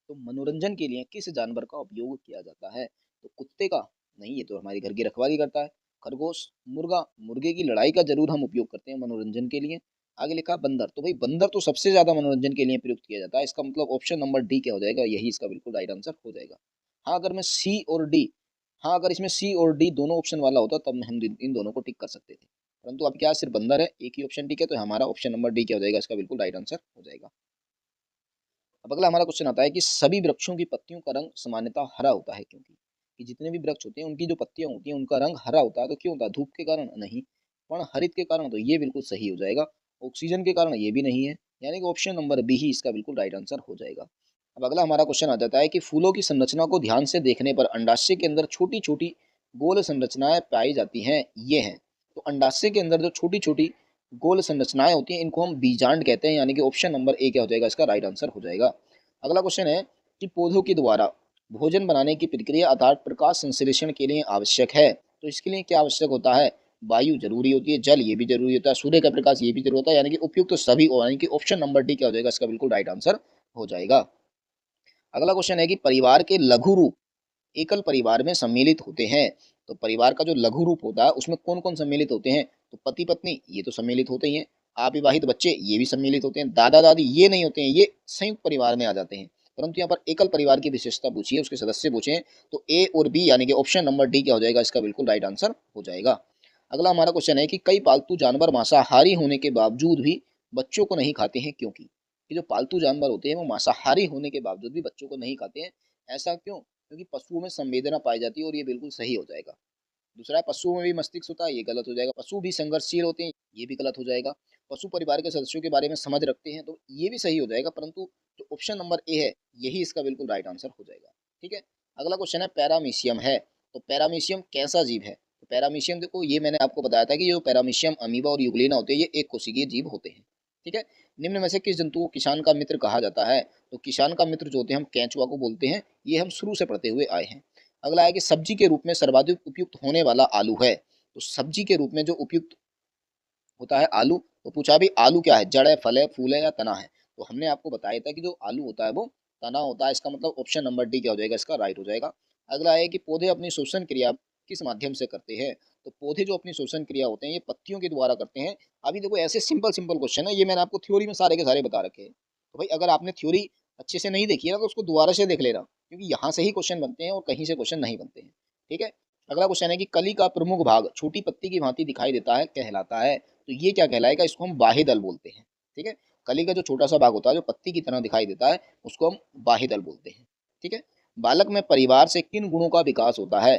तो मनोरंजन के लिए किस जानवर का उपयोग किया जाता है? तो कुत्ते का? नहीं, ये तो हमारी घर की रखवाली करता है। खरगोश, मुर्गा, मुर्गे की लड़ाई का जरूर हम उपयोग करते हैं मनोरंजन के लिए। आगे लिखा बंदर, तो भाई बंदर तो सबसे ज्यादा मनोरंजन के लिए प्रयुक्त किया जाता है, इसका मतलब ऑप्शन नंबर डी क्या हो जाएगा, यही इसका बिल्कुल राइट आंसर हो जाएगा। हाँ अगर मैं सी और डी हाँ अगर इसमें सी और डी दोनों ऑप्शन वाला होता तब हम इन दोनों को टिक कर सकते थे, परंतु अब क्या सिर्फ बंदर है, एक ही ऑप्शन टिक है, तो हमारा ऑप्शन नंबर डी क्या हो जाएगा, इसका बिल्कुल राइट आंसर हो जाएगा। अब अगला हमारा क्वेश्चन आता है कि सभी वृक्षों की पत्तियों का रंग सामान्यतः हरा होता है क्योंकि? कि जितने भी वृक्ष होते हैं उनकी जो पत्तियां होती हैं उनका रंग हरा होता है, तो क्यों होता है, धूप के कारण? नहीं। हरित के कारण? तो ये बिल्कुल सही हो जाएगा। ऑक्सीजन के कारण? ये भी नहीं है, यानी कि ऑप्शन नंबर बी ही इसका बिल्कुल राइट आंसर हो जाएगा। अब अगला हमारा क्वेश्चन आ जाता है कि फूलों की संरचना को ध्यान से देखने पर अंडाशय के अंदर छोटी छोटी गोल संरचनाएं पाई जाती हैं, ये हैं। तो अंडाशय के अंदर जो छोटी छोटी गोल संरचनाएं होती हैं इनको हम बीजांड कहते हैं, यानी कि ऑप्शन नंबर ए क्या हो जाएगा, इसका राइट आंसर हो जाएगा। अगला क्वेश्चन है कि पौधों के द्वारा भोजन बनाने की प्रक्रिया अर्थात प्रकाश संश्लेषण के लिए आवश्यक है, तो इसके लिए क्या आवश्यक होता है? वायु जरूरी होती है, जल ये भी जरूरी होता है, सूर्य का प्रकाश ये भी जरूरी होता है, यानी कि उपयुक्त तो सभी, यानी कि ऑप्शन नंबर डी क्या हो जाएगा, इसका बिल्कुल राइट आंसर हो जाएगा। अगला क्वेश्चन है कि परिवार के लघु रूप एकल परिवार में सम्मिलित होते हैं, तो परिवार का जो लघु रूप होता है उसमें कौन कौन सम्मिलित होते हैं? तो पति पत्नी ये तो सम्मिलित होते ही हैं, अविवाहित बच्चे ये भी सम्मिलित होते हैं, दादा दादी ये नहीं होते हैं, ये संयुक्त परिवार में आ जाते हैं, परंतु यहाँ पर एकल परिवार की विशेषता पूछी है, उसके सदस्य पूछे हैं, तो ए और बी यानी कि ऑप्शन नंबर डी क्या हो जाएगा, इसका बिल्कुल राइट आंसर हो जाएगा। अगला हमारा क्वेश्चन है कि कई पालतू जानवर मांसाहारी होने के बावजूद भी बच्चों को नहीं खाते हैं क्योंकि? कि जो पालतू जानवर होते हैं वो मांसाहारी होने के बावजूद भी बच्चों को नहीं खाते हैं, ऐसा क्यों? क्योंकि पशुओं में संवेदना पाई जाती है, और ये बिल्कुल सही हो जाएगा। दूसरा है पशुओं में भी मस्तिष्क होता है, ये गलत हो जाएगा। पशु भी संघर्षशील होते हैं, ये भी गलत हो जाएगा। पशु परिवार के सदस्यों के बारे में समझ रखते हैं, तो ये भी सही हो जाएगा, परंतु जो ऑप्शन नंबर ए है यही इसका बिल्कुल राइट आंसर हो जाएगा। ठीक है, अगला क्वेश्चन है पैरामीशियम है, तो पैरामीशियम कैसा जीव है? तो पैरामीशियम देखो, ये मैंने आपको बताया था कि जो पैरामीशियम अमीबा और यूग्लिना होते हैं ये एक कोशिकीय जीव होते हैं। ठीक है, निम्न में से किस जंतु को किसान का मित्र कहा जाता है? तो किसान का मित्र जो होते हैं हम केंचुआ को बोलते हैं, ये हम शुरू से पढ़ते हुए आए हैं। अगला है कि सब्जी के रूप में सर्वाधिक उपयुक्त होने वाला आलू है, तो सब्जी के रूप में जो उपयुक्त होता है आलू, तो पूछा भी आलू क्या है, जड़ है, फल है, फूल है या तना है? तो हमने आपको बताया था कि जो आलू होता है वो तना होता है, इसका मतलब ऑप्शन नंबर डी क्या हो जाएगा, इसका राइट हो जाएगा। अगला है कि पौधे अपनी श्वसन क्रिया किस माध्यम से करते हैं? तो पौधे जो अपनी श्वसन क्रिया होते हैं ये पत्तियों के द्वारा करते हैं। अभी देखो ऐसे सिंपल सिंपल क्वेश्चन है, ये मैंने आपको थ्योरी में सारे के सारे बता रखे हैं, तो भाई अगर आपने थ्योरी अच्छे से नहीं देखी है ना तो उसको दोबारा से देख लेना, क्योंकि यहाँ से ही क्वेश्चन बनते हैं और कहीं से क्वेश्चन नहीं बनते हैं। ठीक है, अगला क्वेश्चन है कि कली का प्रमुख भाग छोटी पत्ती की भांति दिखाई देता है, कहलाता है, तो ये क्या कहलाएगा, इसको हम बाह्य दल बोलते हैं। ठीक है, कली का जो छोटा सा भाग होता है जो पत्ती की तरह दिखाई देता है उसको हम बाह्य दल बोलते हैं। ठीक है, बालक में परिवार से किन गुणों का विकास होता है?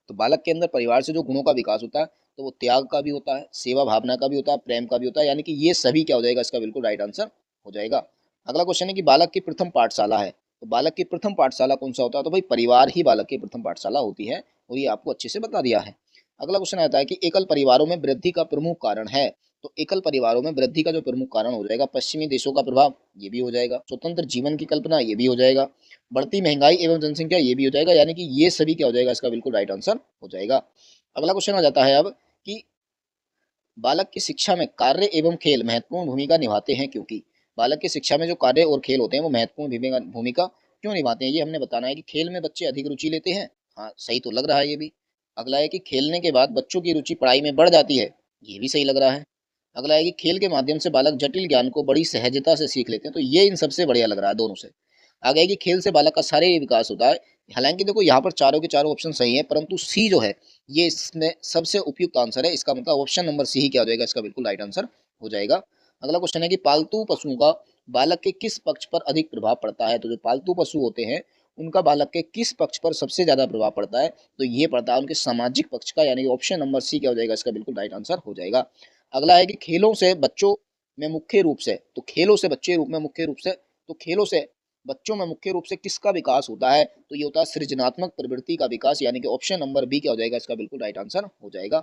तो बालक के अंदर परिवार से जो गुणों का विकास होता है तो वो त्याग का भी होता है, सेवा भावना का भी होता है, प्रेम का भी होता है, यानी कि ये सभी क्या हो जाएगा, इसका बिल्कुल राइट आंसर हो जाएगा। अगला क्वेश्चन है कि बालक की प्रथम पाठशाला है, तो बालक की प्रथम पाठशाला कौन सा होता है? तो भाई परिवार ही बालक की प्रथम पाठशाला होती है, और ये आपको अच्छे से बता दिया है। अगला क्वेश्चन आता है कि एकल परिवारों में वृद्धि का प्रमुख कारण है, तो एकल परिवारों में वृद्धि का जो प्रमुख कारण हो जाएगा पश्चिमी देशों का प्रभाव, ये भी हो जाएगा। स्वतंत्र जीवन की कल्पना, ये भी हो जाएगा। बढ़ती महंगाई एवं जनसंख्या, ये भी हो जाएगा, यानी कि ये सभी क्या हो जाएगा, इसका बिल्कुल राइट आंसर हो जाएगा। अगला क्वेश्चन आ जाता है अब कि बालक की शिक्षा में कार्य एवं खेल महत्वपूर्ण भूमिका निभाते हैं क्योंकि? बालक की शिक्षा में जो कार्य और खेल होते हैं वो महत्वपूर्ण भूमिका क्यों निभाते हैं, ये हमने बताना है कि खेल में बच्चे अधिक रुचि लेते हैं। हाँ सही तो लग रहा है ये भी। अगला है कि खेलने के बाद बच्चों की रुचि पढ़ाई में बढ़ जाती है, ये भी सही लग रहा है। अगला है कि खेल के माध्यम से बालक जटिल ज्ञान को बड़ी सहजता से सीख लेते हैं, तो ये इन सबसे बढ़िया लग रहा है दोनों से। आगे है कि खेल से बालक का शारीरिक विकास होता है। हालांकि देखो यहाँ पर चारों के चारों ऑप्शन सही है, परंतु सी जो है ये इसमें सबसे उपयुक्त आंसर है। इसका मतलब ऑप्शन नंबर सी ही क्या हो जाएगा, इसका बिल्कुल राइट आंसर हो जाएगा। अगला क्वेश्चन है कि पालतू पशुओं का बालक के किस पक्ष पर अधिक प्रभाव पड़ता है। तो जो पालतू पशु होते हैं उनका बालक के किस पक्ष पर सबसे ज्यादा प्रभाव पड़ता है, तो ये पड़ता है उनके सामाजिक पक्ष का, यानी ऑप्शन नंबर सी क्या हो जाएगा, इसका बिल्कुल राइट आंसर हो जाएगा। अगला है कि खेलों से बच्चों में मुख्य रूप से, तो खेलों से बच्चे रूप में मुख्य रूप से, तो खेलों से बच्चों में मुख्य रूप से किसका विकास होता है, तो ये होता है सृजनात्मक प्रवृत्ति का विकास, यानी कि ऑप्शन नंबर बी क्या हो जाएगा, इसका बिल्कुल राइट आंसर हो जाएगा।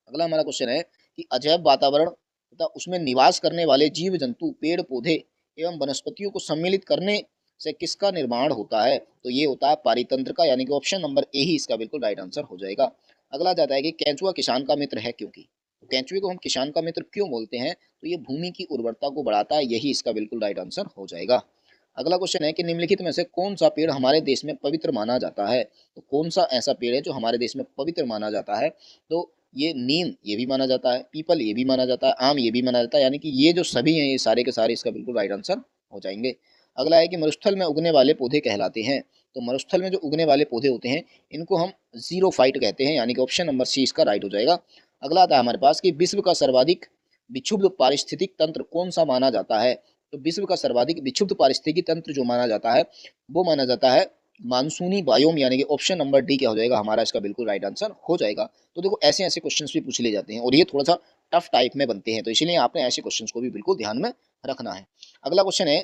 अगला हमारा क्वेश्चन है कि अजैव वातावरण तथा उसमें निवास करने वाले जीव जंतु, पेड़ पौधे एवं वनस्पतियों को सम्मिलित करने से किसका निर्माण होता है, तो ये होता है पारितंत्र का, यानी कि ऑप्शन नंबर ए ही इसका बिल्कुल राइट आंसर हो जाएगा। अगला जाता है कि केंचुआ किसान का मित्र है क्योंकि, तो केंचुए को हम किसान का मित्र क्यों बोलते हैं, तो ये भूमि की उर्वरता को बढ़ाता है, यही इसका बिल्कुल राइट आंसर हो जाएगा। अगला क्वेश्चन है कि निम्नलिखित में से कौन सा पेड़ हमारे देश में पवित्र माना जाता है, तो कौन सा ऐसा पेड़ है जो हमारे देश में पवित्र माना जाता है, तो ये नीम ये भी माना जाता है, पीपल ये भी माना जाता है, आम ये भी माना जाता है, यानी कि ये जो सभी हैं ये सारे के सारे इसका बिल्कुल राइट आंसर हो जाएंगे। अगला है कि मरुस्थल में उगने वाले पौधे कहलाते हैं, तो मरुस्थल में जो उगने वाले पौधे होते हैं इनको हम जीरो फाइट कहते हैं, यानी कि ऑप्शन नंबर सी इसका राइट हो जाएगा। अगला आता है हमारे पास कि विश्व का सर्वाधिक विक्षुब्ध पारिस्थितिक तंत्र कौन सा माना जाता है, तो विश्व का सर्वाधिक विक्षुब्ध पारिस्थितिकी तंत्र जो माना जाता है वो माना जाता है मानसूनी बायोम, यानी कि ऑप्शन नंबर डी क्या हो जाएगा हमारा, इसका बिल्कुल राइट आंसर हो जाएगा। तो देखो ऐसे ऐसे क्वेश्चंस भी पूछ लिए जाते हैं और ये थोड़ा सा टफ टाइप में बनते हैं, तो इसीलिए आपने ऐसे क्वेश्चंस को भी बिल्कुल ध्यान में रखना है। अगला क्वेश्चन है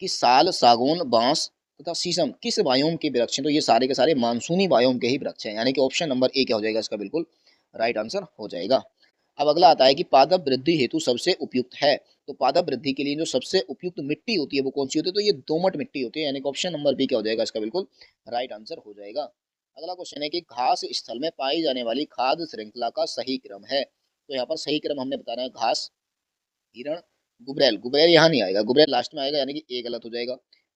कि साल, सागौन, बांस तथा शीशम किस बायोम के वृक्ष हैं, तो ये सारे के सारे मानसूनी बायोम के ही वृक्ष हैं, यानी कि ऑप्शन नंबर ए क्या हो जाएगा, इसका बिल्कुल राइट आंसर हो जाएगा। अब अगला आता है कि पादप वृद्धि हेतु सबसे उपयुक्त है, तो पादप वृद्धि के लिए जो सबसे उपयुक्त मिट्टी होती है वो कौन सी होती है, तो ये दोमट मिट्टी होती है, यानी कि ऑप्शन नंबर बी क्या हो जाएगा, इसका बिल्कुल राइट आंसर हो जाएगा। अगला क्वेश्चन है कि घास स्थल में पाई जाने वाली खाद्य श्रृंखला का सही क्रम है, तो यहाँ पर सही क्रम हमने बताना है घास, हिरण, गुबरैल, गुबरैल यहाँ नहीं आएगा, गुबरैल लास्ट में आएगा, यानी कि ए गलत हो जाएगा।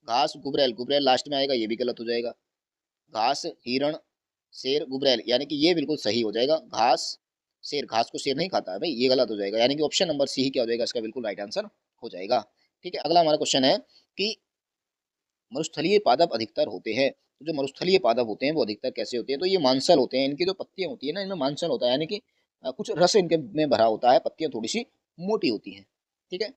घास, गुबरैल, गुबरैल लास्ट में आएगा, ये भी गलत हो जाएगा। घास, हिरण, शेर, गुबरैल, यानी कि ये बिल्कुल सही हो जाएगा। घास, शेर, घास को शेर नहीं खाता है भाई, ये गलत हो जाएगा, यानी कि ऑप्शन नंबर सी ही क्या हो जाएगा, इसका बिल्कुल राइट आंसर हो जाएगा। ठीक है, अगला हमारा क्वेश्चन है कि मरुस्थलीय पादप अधिकतर होते हैं, तो जो मरुस्थलीय पादप होते हैं वो अधिकतर कैसे होते हैं, तो ये मांसल होते हैं, इनकी जो पत्तियां होती है ना इनमें मांसल होता है, यानी कि कुछ रस इनके में भरा होता है, पत्तियां थोड़ी सी मोटी होती हैं। ठीक है,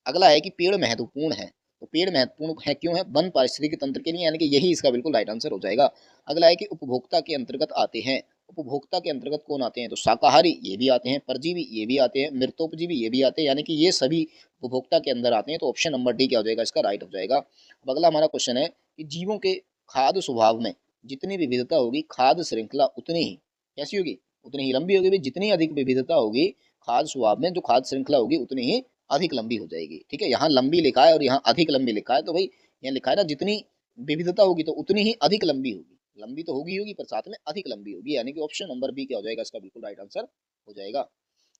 अगला है कि पेड़ महत्वपूर्ण है, तो पेड़ महत्वपूर्ण है क्यों है, वन पारिस्थितिकी तंत्र के लिए, यानी कि यही इसका बिल्कुल राइट आंसर हो जाएगा। अगला है कि उपभोक्ता के अंतर्गत आते हैं, उपभोक्ता के अंतर्गत कौन आते हैं, तो शाकाहारी ये भी आते हैं, परजीवी ये भी आते हैं, मृतोपजीवी ये भी आते हैं, यानी कि ये सभी उपभोक्ता के अंदर आते हैं, तो ऑप्शन नंबर डी क्या हो जाएगा, इसका राइट हो जाएगा। अब अगला हमारा क्वेश्चन है कि जीवों के खाद्य स्वभाव में जितनी विविधता होगी खाद्य श्रृंखला उतनी ही कैसी होगी, उतनी ही लंबी होगी भाई, जितनी अधिक विविधता होगी खाद्य स्वभाव में जो खाद्य श्रृंखला होगी उतनी ही अधिक लंबी हो जाएगी। ठीक है, यहाँ लंबी लिखा है और यहाँ अधिक लंबी लिखा है, तो भाई यहाँ लिखा है ना जितनी विविधता होगी तो उतनी ही अधिक लंबी होगी, लंबी तो होगी होगी पर साथ में अधिक लंबी होगी, यानी कि ऑप्शन नंबर बी क्या हो जाएगा, इसका बिल्कुल राइट आंसर हो जाएगा।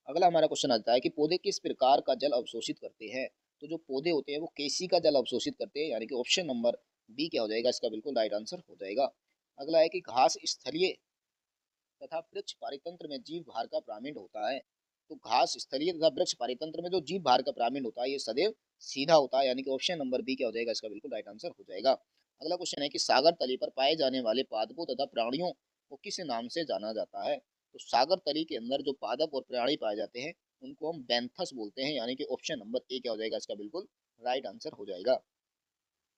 अगला हमारा क्वेश्चन आता है कि पौधे किस प्रकार का जल अवशोषित करते हैं, तो जो पौधे होते हैं वो केसी का जल अवशोषित करते हैं, यानी कि ऑप्शन नंबर बी क्या हो जाएगा, इसका बिल्कुल राइट आंसर हो जाएगा। अगला है कि घास स्थलीय तथा वृक्ष पारितंत्र में जीव भार का प्रामीण होता है, तो घास स्थलीय तथा वृक्ष पारितंत्र में जो जीव भार का प्रामीण होता है ये सदैव सीधा होता है, यानी कि ऑप्शन नंबर बी क्या हो जाएगा, इसका बिल्कुल राइट आंसर हो जाएगा। अगला क्वेश्चन है कि सागर तली पर पाए जाने वाले पादपों तथा प्राणियों को किस नाम से जाना जाता है, तो सागर तली के अंदर जो पादप और प्राणी पाए जाते हैं उनको हम बैंथस बोलते हैं, यानी कि ऑप्शन नंबर ए क्या हो जाएगा, इसका बिल्कुल राइट आंसर हो जाएगा।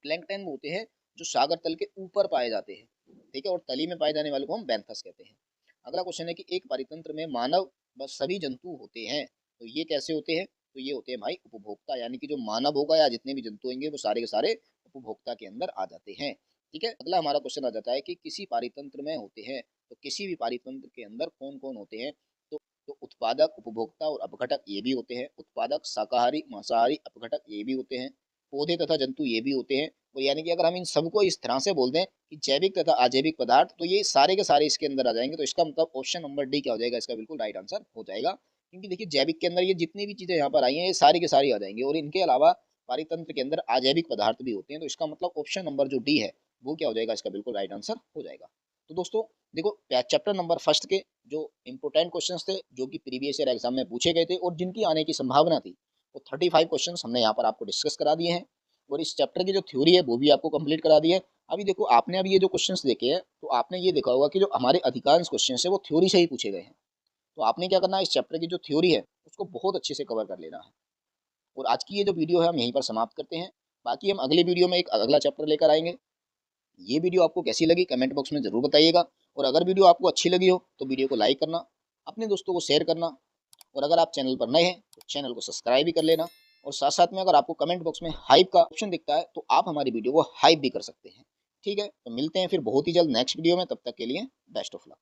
प्लैंकटन होते हैं जो सागर तल के ऊपर पाए जाते हैं, ठीक है, और तली में पाए जाने वाले को हम बैंथस कहते हैं। अगला क्वेश्चन है कि एक परितंत्र में मानव व सभी जंतु होते हैं, तो ये कैसे होते हैं, तो ये होते हैं भाई उपभोक्ता, यानी कि जो मानव होगा या जितने भी जंतु होंगे वो सारे के सारे उपभोक्ता के अंदर आ जाते हैं। ठीक है, अगला हमारा क्वेश्चन आ जाता है कि किसी पारितंत्र में होते हैं, तो किसी भी पारितंत्र के अंदर कौन कौन होते हैं, तो उत्पादक, उपभोक्ता और अपघटक ये भी होते हैं, उत्पादक शाकाहारी मांसाहारी अपघटक ये भी होते हैं, पौधे तथा जंतु ये भी होते हैं, और यानी कि अगर हम इन सबको इस तरह से बोल दें कि जैविक तथा अजैविक पदार्थ, तो ये सारे के सारे इसके अंदर आ जाएंगे, तो इसका मतलब ऑप्शन नंबर डी क्या हो जाएगा, इसका बिल्कुल राइट आंसर हो जाएगा। क्योंकि देखिए जैविक के अंदर ये जितनी भी चीजें यहाँ पर आई हैं ये सारी के सारी आ जाएंगी, और इनके अलावा पारितंत्र के अंदर अजैविक पदार्थ भी होते हैं, तो इसका मतलब ऑप्शन नंबर जो डी है वो क्या हो जाएगा, इसका बिल्कुल राइट आंसर हो जाएगा। तो दोस्तों देखो, चैप्टर नंबर फर्स्ट के जो इम्पोर्टेंट क्वेश्चंस थे, जो कि प्रीवियस ईयर एग्जाम में पूछे गए थे और जिनकी आने की संभावना थी, वो 35 क्वेश्चंस हमने यहाँ पर आपको डिस्कस करा दिए हैं। और इस चैप्टर की जो थ्योरी है वो भी आपको कंप्लीट करा दी है। अभी देखो, आपने अभी ये जो क्वेश्चंस देखे हैं, तो आपने ये देखा होगा कि जो हमारे अधिकांश क्वेश्चंस है वो थ्योरी से ही पूछे गए हैं। तो आपने क्या करना है, इस चैप्टर की जो थ्योरी है उसको बहुत अच्छे से कवर कर लेना है। और आज की ये जो वीडियो है हम यहीं पर समाप्त करते हैं। बाकी हम अगले वीडियो में एक अगला चैप्टर लेकर आएंगे। ये वीडियो आपको कैसी लगी कमेंट बॉक्स में ज़रूर बताइएगा। और अगर वीडियो आपको अच्छी लगी हो तो वीडियो को लाइक करना, अपने दोस्तों को शेयर करना, और अगर आप चैनल पर नए हैं तो चैनल को सब्सक्राइब भी कर लेना। और साथ साथ में अगर आपको कमेंट बॉक्स में हाइप का ऑप्शन दिखता है तो आप हमारी वीडियो को हाइप भी कर सकते हैं। ठीक है, तो मिलते हैं फिर बहुत ही जल्द नेक्स्ट वीडियो में। तब तक के लिए बेस्ट ऑफ लक।